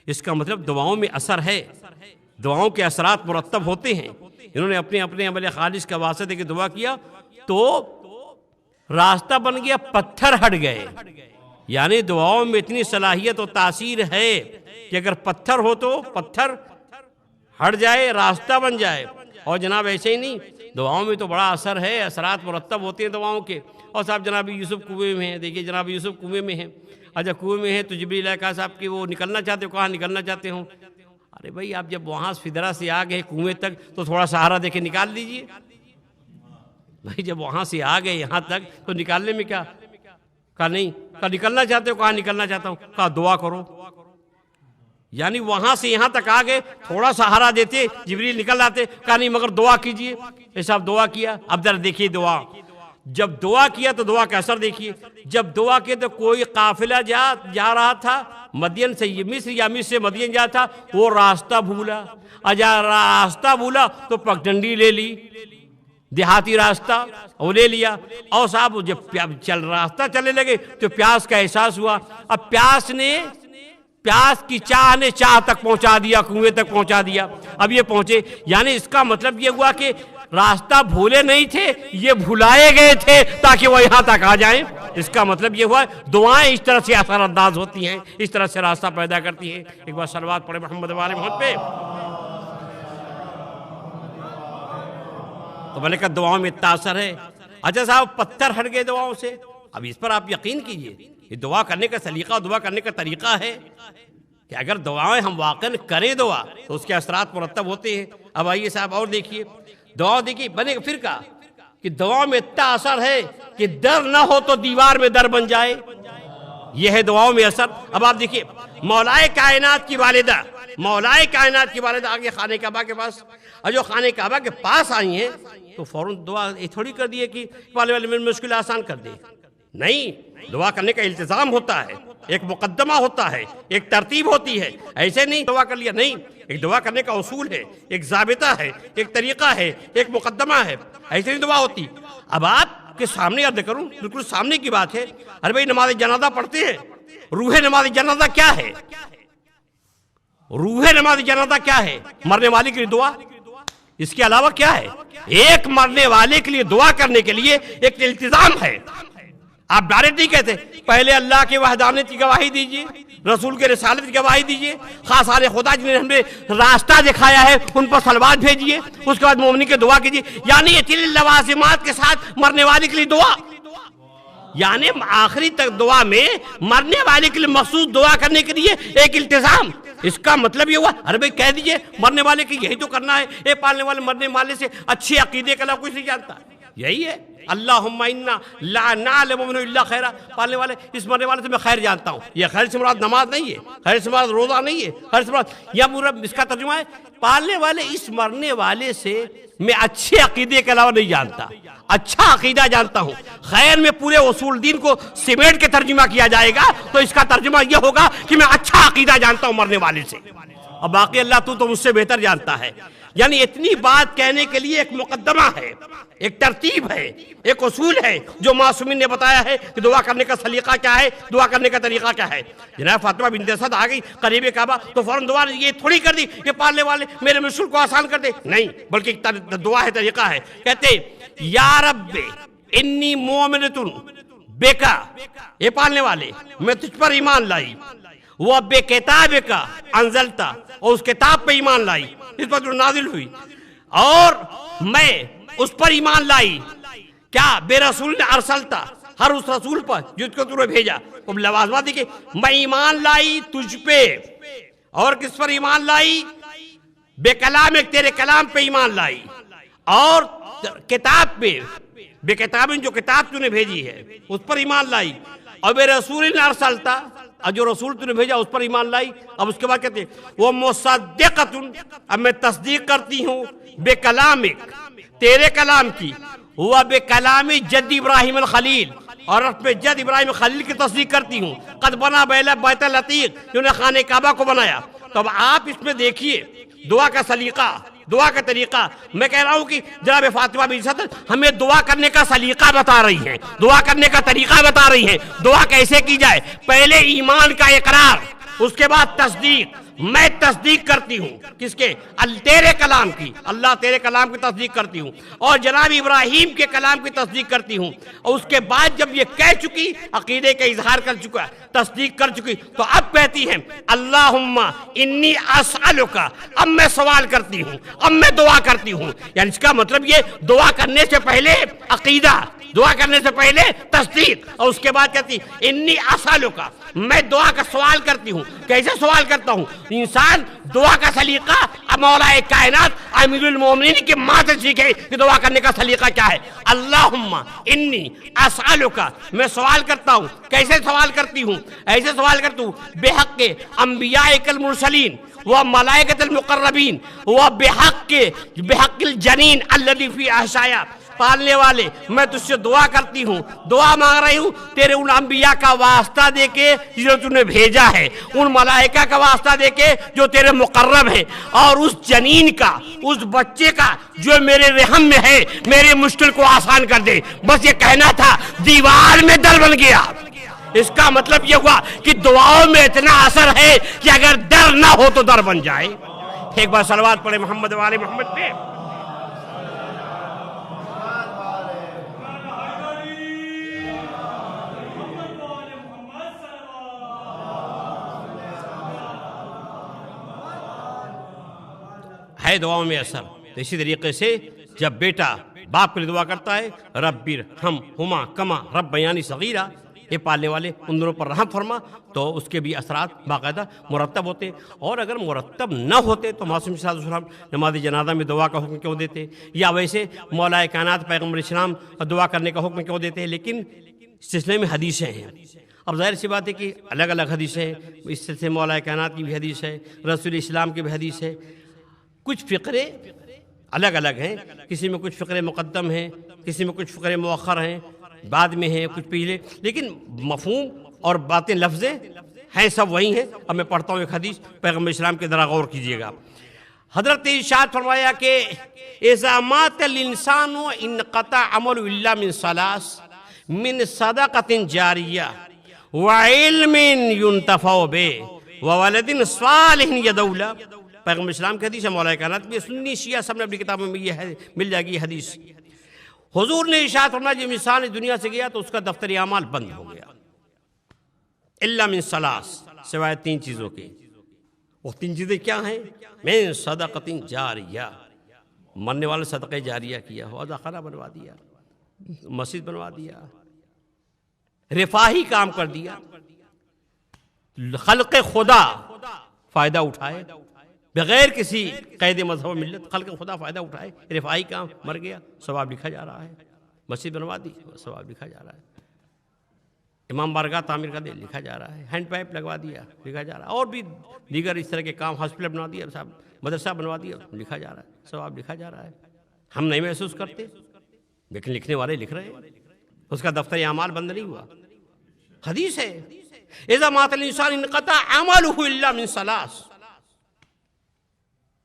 اس کا مطلب دعاؤں میں اثر ہے، دعاؤں کے اثرات مرتب ہوتے ہیں۔ انہوں نے اپنے اپنے عمل خالص کا واسطہ دے کے دعا کیا تو راستہ بن گیا، پتھر ہٹ گئے۔ یعنی دعاؤں میں اتنی صلاحیت و تاثیر ہے کہ اگر پتھر ہو تو پتھر ہٹ جائے، راستہ بن جائے۔ اور جناب ایسے ہی نہیں، دعاؤں میں تو بڑا اثر ہے، اثرات مرتب ہوتے ہیں دعاؤں کے۔ اور صاحب جناب یوسف کنویں میں ہیں، دیکھیے جناب یوسف کنویں میں ہیں، اچھا کنویں میں ہے تو جبریل علیہ صاحب کہ وہ نکلنا چاہتے ہو، کہاں نکلنا چاہتے ہوں؟ ارے بھائی آپ جب وہاں فدرہ سے آ گئے کنویں تک تو تھوڑا سہارا دے کے نکال دیجئے۔ بھائی جب وہاں سے آ گئے یہاں تک تو نکالنے میں کیا؟ کہا نہیں، کہا نکلنا چاہتے ہو؟ کہاں نکلنا چاہتا ہوں؟ کہا دعا کرو۔ یعنی وہاں سے یہاں تک آ گئے، تھوڑا سہارا دیتے جبریل نکل آتے، کہا نہیں مگر دعا کیجئے۔ ایسا دعا کیا۔ اب ذرا دیکھیے دعا، جب دعا کیا تو دعا کا اثر دیکھیے۔ جب دعا کیا تو کوئی قافلہ جا رہا تھا مدین سے مصر یا مصر سے مدین جا تھا، وہ راستہ بھولا، راستہ بھولا تو پگڈنڈی لے لی، دیہاتی راستہ وہ لے لیا، اور صاحب جب راستہ چلنے لگے تو پیاس کا احساس ہوا۔ اب پیاس کی چاہ نے چاہ تک پہنچا دیا، کنویں تک پہنچا دیا۔ اب یہ پہنچے، یعنی اس کا مطلب یہ ہوا کہ راستہ بھولے نہیں تھے، یہ بھلائے گئے تھے تاکہ وہ یہاں تک آ جائیں۔ اس کا مطلب یہ ہوا دعائیں اس طرح سے اثر انداز ہوتی ہیں، اس طرح سے راستہ پیدا کرتی ہیں۔ ایک بار صلوات پڑھے محمد وآل محمد پہ۔ تو میں نے کہا دعاؤں میں اتنا اثر ہے۔ اچھا صاحب پتھر ہٹ گئے دعاؤں سے، اب اس پر آپ یقین کیجئے، یہ دعا کرنے کا سلیقہ، دعا کرنے کا طریقہ ہے کہ اگر دعائیں ہم واقعا کریں دعا تو اس کے اثرات مرتب ہوتے ہیں۔ اب آئیے صاحب اور دیکھیے دعا، دیکھیے بنے گا پھر کہا کہ دعا میں اتنا اثر ہے کہ در نہ ہو تو دیوار میں در بن جائے، یہ ہے دعاؤں میں اثر۔ اب آپ دیکھیے مولائے کائنات کی والدہ، مولائے کائنات کی والدہ آگے خانہ کعبہ کے پاس، اور جو خانہ کعبہ کے پاس آئی ہیں تو فوراً دعا یہ تھوڑی کر دیے کہ والے والے میں مشکل آسان کر دے، نہیں، دعا کرنے کا التزام ہوتا ہے، ایک مقدمہ ہوتا ہے، ایک ترتیب ہوتی ہے۔ ایسے نہیں دعا کر لیا، نہیں، ایک دعا کرنے کا اصول ہے، ایک ضابطہ ہے، ایک طریقہ ہے، ایک مقدمہ ہے، ایسے نہیں دعا ہوتی۔ اب آپ کے سامنے عرض کروں، بالکل سامنے کی بات ہے، ارے بھائی نماز جنازہ پڑھتے ہیں، روح نماز جنازہ کیا ہے؟ روح نماز جنازہ کیا ہے؟ مرنے والے کے لیے دعا، اس کے علاوہ کیا ہے؟ ایک مرنے والے کے لیے دعا کرنے کے لیے ایک التزام ہے۔ آپ ڈائریکٹ نہیں کہتے پہلے اللہ کے وحدانیت کی گواہی دیجئے، رسول کے رسالت کی گواہی دیجئے، خاص آل خدا جنہیں ہم نے راستہ دکھایا ہے ان پر صلوات بھیجئے، اس کے بعد مومنین کے دعا کیجئے، یعنی یہ تل لوازمات کے ساتھ مرنے والے کے لیے دعا، یعنی آخری تک دعا میں مرنے والے کے لیے مخصوص دعا کرنے کے لیے ایک التزام۔ اس کا مطلب یہ ہوا ارے بھائی کہہ دیجئے مرنے والے کی یہی تو کرنا ہے، اے پالنے والے مرنے والے سے اچھے عقیدے کا کچھ نہیں جانتا، یہی ہے اللہم انا لا نعلم منہ الا خیرا، پالنے والے اس مرنے والے سے میں خیر جانتا ہوں. یہ خیر سے مراد نماز نہیں ہے، خیر سے مراد روزہ نہیں ہے، خیر سے مراد یا مرب اس کا ترجمہ ہے پالنے والے اس مرنے والے سے میں اچھے عقیدے کے علاوہ نہیں جانتا، اچھا عقیدہ جانتا ہوں. خیر میں پورے اصول دین کو سمیٹ کے ترجمہ کیا جائے گا تو اس کا ترجمہ یہ ہوگا کہ میں اچھا عقیدہ جانتا ہوں مرنے والے سے، اور باقی اللہ تو مجھ سے بہتر جانتا ہے. یعنی اتنی بات کہنے کے لیے ایک مقدمہ ہے، ایک ترتیب ہے، ایک اصول ہے جو معصومین نے بتایا ہے کہ دعا کرنے کا سلیقہ کیا ہے، دعا کرنے کا طریقہ کیا ہے. جناب فاطمہ بنت اسد آ گئی قریب کعبہ تو فوراً دعا یہ تھوڑی کر دی کہ پالنے والے میرے مشکل کو آسان کر دے، نہیں، بلکہ دعا ہے، طریقہ ہے. کہتے یا رب انی مومنۃ بیکا، یہ پالنے والے میں تجھ پر ایمان لائی، وہ بے کتاب کا انزلتا، اور اس کتاب پہ ایمان لائی اس پر جو نازل ہوئی، اور میں اس پر ایمان لائی کیا بے رسول ارسلتا، ہر اس رسول پر جس کو تو نے بھیجا. لوازمات دیکھیں، میں ایمان لائی تجھ پہ، اور کس پر ایمان لائی؟ بے کلام، ایک تیرے کلام پہ ایمان لائی، اور کتاب پہ، بے کتاب جو کتاب تو نے بھیجی ہے اس پر ایمان لائی، اور بے رسول ارسلتا، اور جو رسول تو نے بھیجا اس پر ایمان لائی. اب اس کے بعد کہتے ہیں وہ مصدقۃ، اب میں تصدیق کرتی ہوں بے کلامک، تیرے کلام کی، وہ بے کلام جد ابراہیم الخلیل، اور اپنے جد ابراہیم خلیل کی تصدیق کرتی ہوں. قد بنا بیت العتیق، جنہوں نے خانہ کعبہ کو بنایا. تو اب آپ اس میں دیکھیے دعا کا سلیقہ، دعا کا طریقہ. میں کہہ رہا ہوں کہ جناب فاطمہ بنت اسد ہمیں دعا کرنے کا سلیقہ بتا رہی ہیں، دعا کرنے کا طریقہ بتا رہی ہیں، دعا کیسے کی جائے. پہلے ایمان کا اقرار، اس کے بعد تصدیق. میں تصدیق کرتی ہوں کس کے؟ تیرے کلام کی، اللہ تیرے کلام کی تصدیق کرتی ہوں، اور جناب ابراہیم کے کلام کی تصدیق کرتی ہوں. اور اس کے بعد جب یہ کہہ چکی، عقیدے کا اظہار کر چکا، تصدیق کر چکی، تو اب کہتی ہیں اللہم انی اسألک، اب میں سوال کرتی ہوں، اب میں دعا کرتی ہوں. یعنی اس کا مطلب یہ دعا کرنے سے پہلے عقیدہ، دعا کرنے سے پہلے تصدیق، اور اس کے بعد کہتی انی اسألک، میں دعا کا سوال کرتی ہوں. کیسے سوال کرتا ہوں؟ انسان دعا کا سلیقہ اب مولا کائنات امیر المومنین کی ماں سے سیکھے کہ دعا کرنے کا سلیقہ کیا ہے. اللہم انی اسألک، میں سوال کرتا ہوں. کیسے سوال کرتی ہوں؟ ایسے سوال کرتا ہوں بحق انبیائک المرسلین و ملائکۃ المقربین و بحق الجنین الذی فی احشایا. پالنے والے میں تجھ سے دعا کرتی ہوں، دعا مانگ رہی ہوں تیرے ان انبیاء کا واسطہ دے کے جو تو نے بھیجا ہے، ان ملائکہ کا واسطہ دے کے جو تیرے مقرب ہیں، اور اس جنین کا، اس بچے کا جو میرے رحم میں ہے، میرے مشکل کو آسان کر دے. بس یہ کہنا تھا، دیوار میں در بن گیا. اس کا مطلب یہ ہوا کہ دعاؤں میں اتنا اثر ہے کہ اگر در نہ ہو تو در بن جائے. ایک بار صلوات پڑھے محمد و آل محمد پہ. ہے دعاؤں میں اثر. تو اسی طریقے سے جب بیٹا باپ کے لیے دعا کرتا ہے رب ارحمہما کما ربیانی صغیرہ، یہ پالنے والے ان دونوں پر رحم فرما، تو اس کے بھی اثرات باقاعدہ مرتب ہوتے. اور اگر مرتب نہ ہوتے تو معصوم صلی اللہ علیہ وسلم نماز جنازہ میں دعا کا حکم کیوں دیتے، یا ویسے مولا کائنات پیغمبر اسلام دعا کرنے کا حکم کیوں دیتے. لیکن اس سلسلے میں حدیثیں ہیں. اب ظاہر سی بات ہے کہ الگ الگ حدیثیں ہیں. اس سلسلے مولا کائنات کی بھی حدیث ہے، رسول اسلام کی بھی حدیث ہے. کچھ فقرے الگ الگ ہیں، کسی میں کچھ فقرے مقدم ہیں، کسی میں کچھ فقرے مؤخر ہیں، بعد میں ہیں، کچھ پہلے، لیکن مفہوم اور باتیں لفظیں ہیں سب وہی ہیں. اب میں پڑھتا ہوں ایک حدیث پیغمبر اسلام کے ذرا غور کیجئے گا. حضرت ارشاد فرمایا کہ اذا مات الانسان انقطع عمل الا من ثلاث، من صدقۃ جاریہ وعلم ينتفع به وولد صالح يدعو له. پیغمبر اسلام کی حدیث ہے، مولا کائنات بھی، سنی شیعہ سب نے اپنی کتابوں میں یہ مل جائے گی یہ حدیث. حضور نے ارشاد فرمایا جب انسان اس دنیا سے گیا تو اس کا دفتر اعمال بند ہو گیا، الا من ثلاث، سوائے تین چیزوں کے. وہ تین چیزیں کیا ہیں؟ من صدقۃ جاریہ، مرنے والے صدقہ جاریہ کیا ہو، خانہ بنوا دیا، مسجد بنوا دیا، رفاہی کام کر دیا، خلق خدا فائدہ اٹھائے بغیر کسی قید مذہب و ملت، خلق خدا فائدہ اٹھائے، رفاہی کام، مر گیا ثواب لکھا جا رہا ہے. مسجد بنوا دی، ثواب لکھا جا رہا ہے. امام بارگاہ تعمیر کا دے، لکھا جا رہا ہے. ہینڈ پائپ لگوا دیا، لکھا جا رہا ہے. اور بھی دیگر اس طرح کے کام، ہاسپٹل بنوا دیا صاحب، مدرسہ بنوا دیا، لکھا جا رہا ہے، ثواب لکھا جا رہا ہے. ہم نہیں محسوس کرتے لیکن لکھنے والے لکھ رہے ہیں. اس کا دفتر اعمال بند نہیں ہوا. حدیث ہے اذا مات الانسان انقطع عمله الا من ثلاث،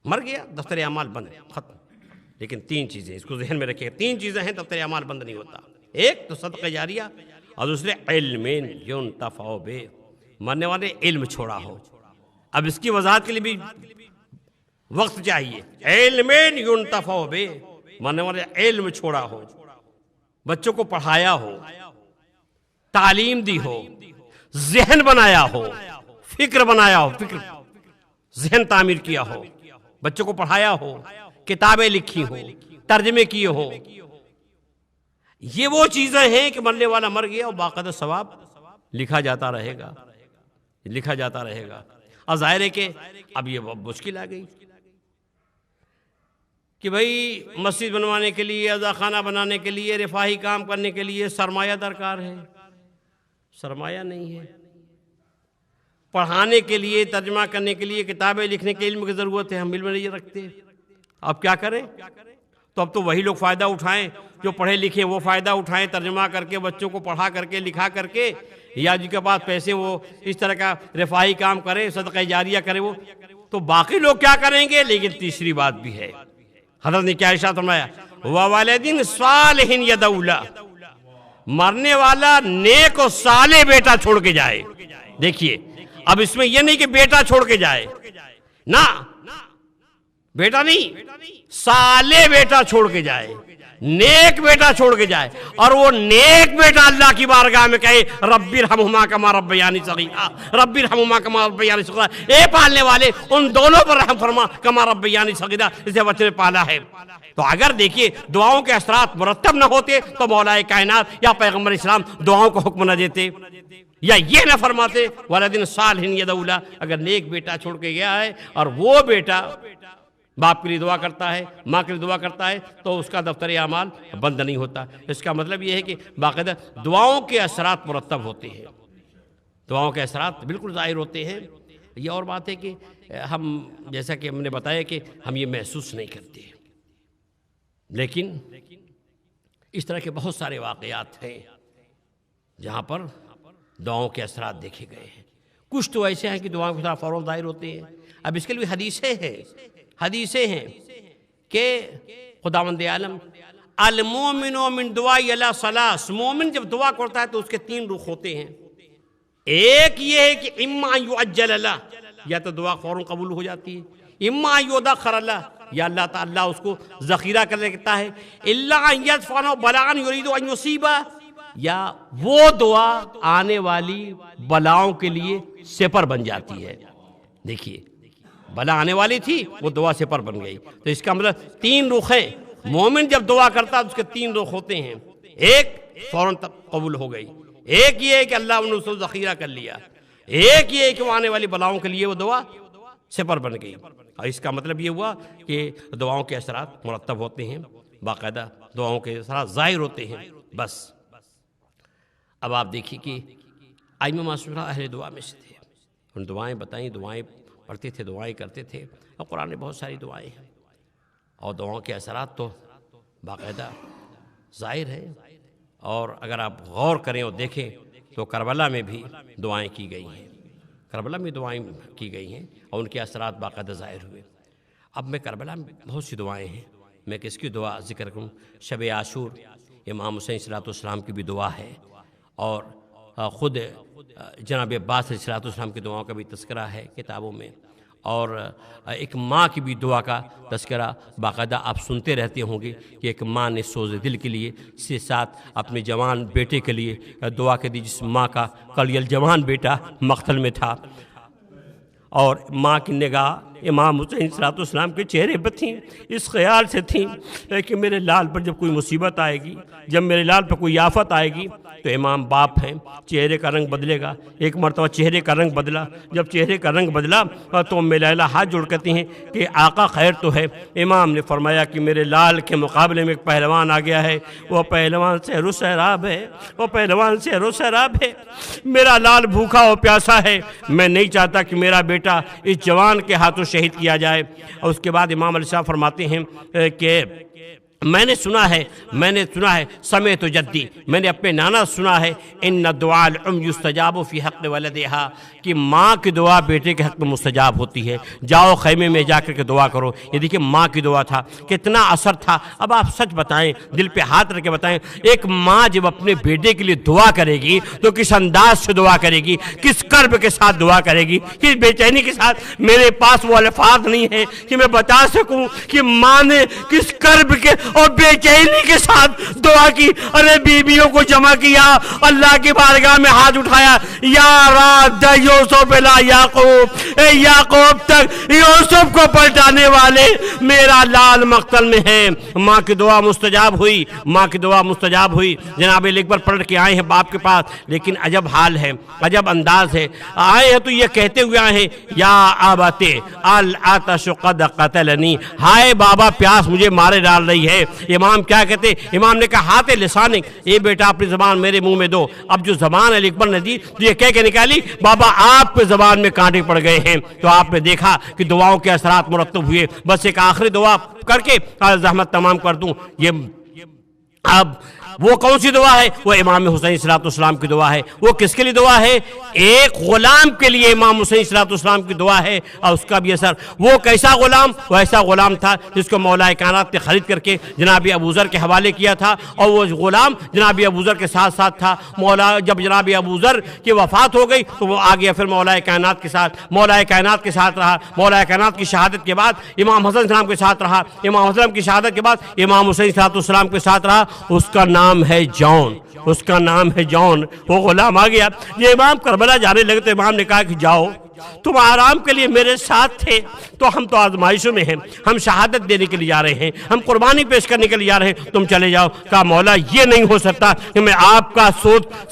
مر گیا دفتر اعمال بند، ختم. لیکن تین چیزیں اس کو ذہن میں رکھیے، تین چیزیں ہیں دفتر اعمال بند نہیں ہوتا. ایک تو صدقہ جاریہ، اور دوسرے علم ينتفع به، مرنے والے علم چھوڑا ہو. اب اس کی وضاحت کے لیے بھی وقت چاہیے. علم ينتفع به، مرنے والے علم چھوڑا ہو، بچوں کو پڑھایا ہو، تعلیم دی ہو، ذہن بنایا ہو، فکر بنایا ہو، فکر ذہن تعمیر کیا ہو، بچوں کو پڑھایا ہو، کتابیں لکھی ہو، ترجمے کیے ہو. یہ وہ چیزیں ہیں کہ مرنے والا مر گیا اور باقاعدہ ثواب لکھا جاتا رہے گا، لکھا جاتا رہے گا. اور ظاہر ہے کہ اب یہ مشکل آ گئی کہ بھئی مسجد بنوانے کے لیے، عزا خانہ بنانے کے لیے، رفاہی کام کرنے کے لیے سرمایہ درکار ہے. سرمایہ نہیں ہے. پڑھانے کے لیے، ترجمہ کرنے کے لیے، کتابیں لکھنے کے علم کی ضرورت ہے، ہم علم نہیں رکھتے. اب کیا کریں؟ تو اب تو وہی لوگ فائدہ اٹھائیں جو پڑھے لکھیں، وہ فائدہ اٹھائیں ترجمہ کر کے، بچوں کو پڑھا کر کے، لکھا کر کے، یا جن کے پاس پیسے وہ اس طرح کا رفاہی کام کریں، صدقہ جاریہ کریں. وہ تو باقی لوگ کیا کریں گے؟ لیکن تیسری بات بھی ہے. حضرت نے کیا ارشاد فرمایا؟ وَوَلَدٍ صَالِحٍ يَدْعُو لَهُ، مرنے والا نیک و صالح بیٹا چھوڑ کے جائے. دیکھیے اب اس میں یہ نہیں کہ بیٹا چھوڑ کے جائے، نہ بیٹا نہیں، صالح بیٹا چھوڑ کے جائے، نیک بیٹا چھوڑ کے جائے. اور وہ نیک بیٹا اللہ کی بارگاہ میں کہے رب ارحمہما کما ربیانی صغیرا، رب ارحمہما کما ربیانی صغیرا، اے پالنے والے ان دونوں پر رحم فرما کما ربیانی صغیرا، اسے بچے نے پالا ہے. تو اگر دیکھیے دعاؤں کے اثرات مرتب نہ ہوتے تو مولا کائنات یا پیغمبر اسلام دعاؤں کو حکم نہ دیتے، یا یہ نہ فرماتے ولدن صالح یدعو لہ. اگر نیک بیٹا چھوڑ کے گیا ہے اور وہ بیٹا باپ کے لیے دعا کرتا ہے، ماں کے لیے دعا کرتا ہے، تو اس کا دفتر اعمال بند نہیں ہوتا. اس کا مطلب یہ ہے کہ باقاعدہ دعاؤں کے اثرات مرتب ہوتے ہیں، دعاؤں کے اثرات بالکل ظاہر ہوتے ہیں. یہ اور بات ہے کہ ہم جیسا کہ ہم نے بتایا کہ ہم یہ محسوس نہیں کرتے، لیکن اس طرح کے بہت سارے واقعات ہیں جہاں پر دعاؤں کے اثرات دیکھے گئے ہیں. کچھ تو ایسے ہیں کہ دعاؤں کے اثرات فوراً ظاہر ہوتے ہیں. اب اس کے لیے حدیثیں ہیں کہ خداوند عالم المومن من دعاء الی ثلاث، مومن جب دعا کرتا ہے تو اس کے تین رخ ہوتے ہیں. ایک یہ ہے کہ اما یعجل لہ، یا تو دعا فوراً قبول ہو جاتی ہے، اما یدخر لہ، یا اللہ تعالیٰ اس کو ذخیرہ کر لیتا ہے، الا ان یدفع بلاء یرید ان یصیب، یا وہ دعا آنے والی بلاؤں کے لیے سپر بن جاتی ہے. دیکھیے بلا آنے والی تھی، وہ دعا سپر بن گئی. تو اس کا مطلب تین رخ ہیں. مومن جب دعا کرتا ہے تو اس کے تین رخ ہوتے ہیں. ایک فوراً قبول ہو گئی، ایک یہ ہے کہ اللہ نے اس کو ذخیرہ کر لیا، ایک یہ ہے کہ وہ آنے والی بلاؤں کے لیے وہ دعا سپر بن گئی. اور اس کا مطلب یہ ہوا کہ دعاؤں کے اثرات مرتب ہوتے ہیں، باقاعدہ دعاؤں کے اثرات ظاہر ہوتے ہیں. بس اب آپ دیکھیے کہ ائمہ معصومین اہل دعا میں سے تھے. ان دعائیں بتائیں، دعائیں پڑھتے تھے، دعائیں کرتے تھے. اور قرآن میں بہت ساری دعائیں ہیں اور دعاؤں کے اثرات تو باقاعدہ ظاہر ہیں. اور اگر آپ غور کریں اور دیکھیں تو کربلا میں بھی دعائیں کی گئی ہیں، کربلا میں دعائیں کی گئی ہیں اور ان کے اثرات باقاعدہ ظاہر ہوئے. اب میں کربلا میں بہت سی دعائیں ہیں، میں کس کی دعا ذکر کروں؟ شب عاشور امام حسین صلی اللہ علیہ وسلم کی بھی دعا ہے، اور خود جناب عباس علیہ السلام کی دعاؤں کا بھی تذکرہ ہے کتابوں میں، اور ایک ماں کی بھی دعا کا تذکرہ باقاعدہ آپ سنتے رہتے ہوں گے کہ ایک ماں نے سوز دل کے لیے سے ساتھ اپنے جوان بیٹے کے لیے دعا کی دی، جس ماں کا کلیل جوان بیٹا مقتل میں تھا، اور ماں کی نگاہ امام حسین صلوات السلام کے چہرے پر تھیں، اس خیال سے تھیں کہ میرے لال پر جب کوئی مصیبت آئے گی، جب میرے لال پر کوئی آفت آئے گی تو امام باپ ہیں، چہرے کا رنگ بدلے گا۔ ایک مرتبہ چہرے کا رنگ بدلا، جب چہرے کا رنگ بدلا تو ام لیلہ ہاتھ جوڑ کہتی ہیں کہ آقا خیر تو ہے۔ امام نے فرمایا کہ میرے لال کے مقابلے میں ایک پہلوان آ گیا ہے، وہ پہلوان سحر و سیراب ہے، وہ پہلوان سحر و سیراب ہے۔ میرا لال بھوکا اور پیاسا ہے، میں نہیں چاہتا کہ میرا بیٹا اس جوان کے ہاتھوں شہید کیا جائے۔ اور اس کے بعد امام علیہ السلام فرماتے ہیں کہ میں نے سنا ہے سمعت جدی، میں نے اپنے نانا سنا ہے ان دعاء الام یستجاب فی حق ولدہا، کہ ماں کی دعا بیٹے کے حق میں مستجاب ہوتی ہے، جاؤ خیمے میں جا کر کے دعا کرو۔ یہ دیکھیں ماں کی دعا تھا، کتنا اثر تھا۔ اب آپ سچ بتائیں، دل پہ ہاتھ رکھ کے بتائیں، ایک ماں جب اپنے بیٹے کے لیے دعا کرے گی تو کس انداز سے دعا کرے گی، کس کرب کے ساتھ دعا کرے گی، کس بے چینی کے ساتھ۔ میرے پاس وہ الفاظ نہیں ہے کہ میں بتا سکوں کہ ماں نے کس کرب کے اور بے چینی کے ساتھ دعا کی۔ ارے بیویوں کو جمع کیا، اللہ کی بارگاہ میں ہاتھ اٹھایا، یا راد یوسف الی یعقوب، اے یعقوب تک یوسف کو پلٹانے والے، میرا لال مقتل میں ہے۔ ماں کی دعا مستجاب ہوئی، ماں کی دعا مستجاب ہوئی۔ جناب اکبر پلٹ کے آئے ہیں باپ کے پاس، لیکن عجب حال ہے، عجب انداز ہے۔ آئے ہیں تو یہ کہتے ہوئے آئے ہیں، یا ابت العطش قد قتلنی، ہائے بابا پیاس مجھے مارے ڈال رہی ہے۔ امام کیا کہتے؟ امام نے کہا ہاتھ لسانک، اے بیٹا اپنی زبان میرے منہ میں دو۔ اب جو زبان علی اکبر نے دی تو یہ کہہ کے نکالی، بابا آپ کے زبان میں کانٹے پڑ گئے ہیں۔ تو آپ نے دیکھا کہ دعاؤں کے اثرات مرتب ہوئے۔ بس ایک آخری دعا کر کے زحمت تمام کر دوں۔ یہ اب وہ کون سی دعا ہے؟ وہ امام حسین صلوات السلام کی دعا ہے۔ وہ کس کے لیے دعا ہے؟ ایک غلام کے لیے امام حسین صلوات السلام کی دعا ہے، اور اس کا بھی اثر۔ وہ کیسا غلام؟ وہ ایسا غلام تھا جس کو مولا کائنات نے خرید کر کے جناب ابوذر کے حوالے کیا تھا، اور وہ غلام جناب ابوذر کے ساتھ ساتھ تھا۔ جب جناب ابوذر کی وفات ہو گئی تو وہ آ گیا پھر مولا کائنات کے ساتھ، مولا کائنات کے ساتھ رہا۔ مولا کائنات کی شہادت کے بعد امام حسن السلام کے ساتھ رہا، امام حسن کی شہادت کے بعد امام حسین صلوات السلام کے ساتھ رہا۔ اس کا نام ہے جون، اس کا نام ہے جون۔ وہ غلام آ گیا۔ یہ امام کربلا جانے لگے تو امام نے کہا کہ جاؤ، تم آرام کے لیے میرے ساتھ تھے، تو ہم تو آزمائشوں میں ہیں، ہم شہادت دینے کے لیے جا رہے ہیں، ہم قربانی پیش کرنے کے لیے جا رہے ہیں، تم چلے جاؤ۔ کہا مولا یہ نہیں ہو سکتا کہ میں آپ کا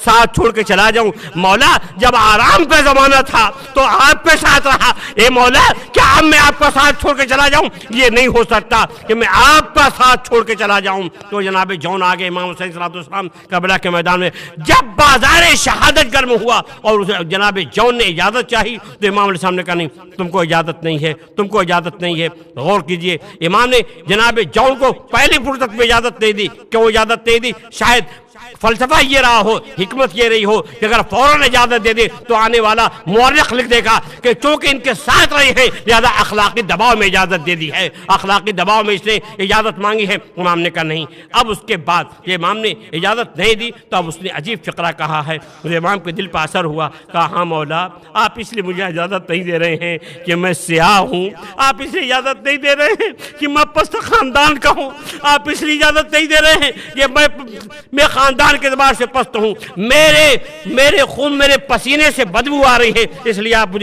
ساتھ چھوڑ کے چلا جاؤں۔ مولا جب آرام کا زمانہ تھا تو آپ کے ساتھ رہا، اے مولا کیا اب میں آپ کا ساتھ چھوڑ کے چلا جاؤں؟ یہ نہیں ہو سکتا کہ میں آپ کا ساتھ چھوڑ کے چلا جاؤں۔ تو جناب جون آگے امام حسین صلوات السلام کربلا کے میدان میں، جب بازار شہادت گرم ہوا اور جناب جون نے اجازت چاہی تو امام علیہ السلام نے کہا نہیں، تم کو اجازت نہیں ہے، تم کو اجازت نہیں ہے۔ غور کیجئے، امام نے جناب جون کو پہلی فرصت میں اجازت نہیں دی۔ کیوں اجازت نہیں دی؟ شاید فلسفہ یہ رہا ہو، حکمت یہ رہی ہو کہ اگر فوراً اجازت دے دے تو آنے والا مورخ لکھ دے گا کہ چونکہ ان کے ساتھ رہے ہیں لہذا اخلاقی دباؤ میں اجازت دے دی ہے، اخلاقی دباؤ میں اس نے اجازت مانگی ہے۔ امام نے کہا نہیں۔ اب اس کے بعد یہ امام نے اجازت نہیں دی تو اب اس نے عجیب فقرہ کہا ہے، مجھے امام کے دل پر اثر ہوا۔ کہا ہاں مولا، آپ اس لیے مجھے اجازت نہیں دے رہے ہیں کہ میں سیاہ ہوں، آپ اس لیے اجازت نہیں دے رہے ہیں کہ میں پست خاندان کا ہوں، آپ اس لیے اجازت نہیں دے رہے ہیں کہ میں خاندان کے اعتبار سے پست ہوں، میرے خون میرے پسینے سے بدبو آ رہی ہے، اس لیے آپ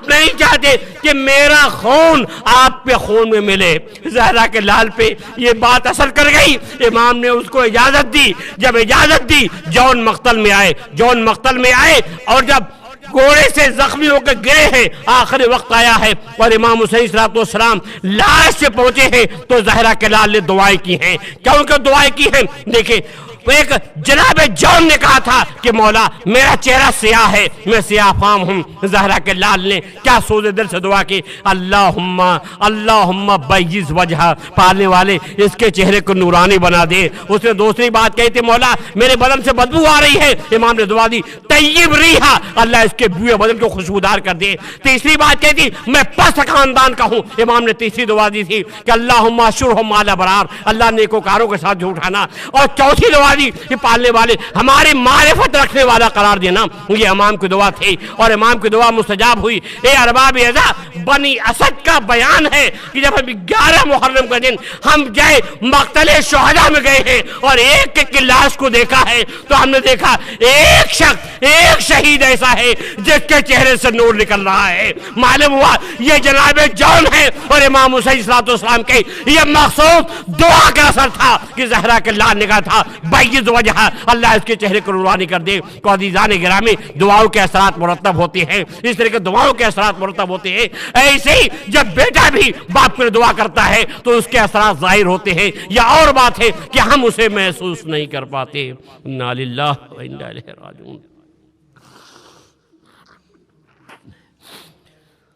نہیں چاہتے کہ میرا خون آپ پہ خون میں ملے۔ زہرا کے لال پہ یہ بات اثر کر گئی، امام نے اس کو اجازت دی۔ جب اجازت دی جون مقتل میں آئے اور جب گھوڑے سے زخمی ہو کے گرے ہیں، آخری وقت آیا ہے اور امام حسین صلوات السلام لاش سے پہنچے ہیں تو زہرا کے لال نے دعائیں کی ہیں۔ کیوں دعائیں کی ہیں؟ دیکھیں، ایک جناب جون نے کہا تھا کہ مولا میرا چہرہ سیاہ ہے، میں سیاہ فام ہوں۔ زہرا کے لال نے کیا سوز دل سے دعا کی، اللہم بیض وجہ، پالنے والے اس کے چہرے کو نورانی بنا دے۔ اس نے دوسری بات کہی تھی مولا میرے بدن سے بدبو آ رہی ہے، امام نے دعا دی طیب ریحا، اللہ اس کے بوئے بدن کو خوشبودار کر دے۔ تیسری بات کہی تھی میں پست خاندان کا ہوں، امام نے تیسری دعا دی تھی کہ اللہم اشرہم علی برار، اللہ نیکوکاروں کے ساتھ جو اٹھانا۔ اور چوتھی دعا بنیادی پالنے والے، ہماری معرفت رکھنے والا قرار دینا، یہ امام کی دعا تھی اور امام کی دعا مستجاب ہوئی۔ اے ارباب اعضا، بنی اسد کا بیان ہے کہ جب ہم 11 محرم کا دن ہم گئے مقتل شہداء میں گئے ہیں اور ایک ایک کی لاش کو دیکھا ہے، تو ہم نے دیکھا ایک شخص، ایک شہید ایسا ہے جس کے چہرے سے نور نکل رہا ہے۔ معلوم ہوا یہ جناب جون ہے اور امام حسین علیہ السلام کے یہ مخصوص دعا کا اثر تھا کہ زہرا کے لال نگاہ تھا، بیض وجہ، اللہ اس کے چہرے کو نورانی کر دے۔ تو عزیزان گرامی، دعاؤں کے اثرات مرتب ہوتے ہیں، اس طرح کے دعاؤں کے اثرات مرتب ہوتے ہیں۔ ایسے ہی جب بیٹا بھی باپ کو دعا کرتا ہے تو اس کے اثرات ظاہر ہوتے ہیں، یا اور بات ہے کہ ہم اسے محسوس نہیں کر پاتے۔ انا للہ و انا الیہ راجعون۔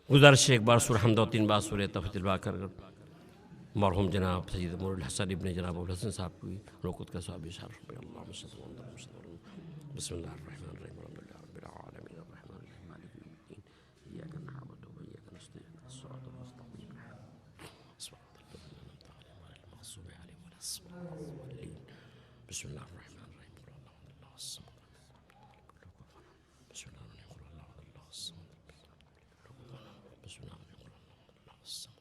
گزارش ایک بار سورہ حمد و 3 بار سورہ تفت البا کر مرحوم جناب سید نور الحسن ابن جناب الحسن صاحب کی روکت کا ثواب اشار فرمائے۔ اللہم صل علی محمد۔ بسم اللہ الرحمن الرحیم، الحمد للہ رب العالمین، الرحمن الرحیم، مالک یوم الدین، ایاک نعبد و ایاک نستعین، اهدنا الصراط المستقیم، صراط الذین انعمت علیہم غیر المغضوب علیہم ولا الضالین۔ بسم اللہ الرحمن الرحیم، قل اللہ احد اللہ الصمد، بسم اللہ الرحمن الرحیم، قل اللہ احد اللہ الصمد، بسم اللہ الرحمن الرحیم، قل اللہ احد اللہ الصمد،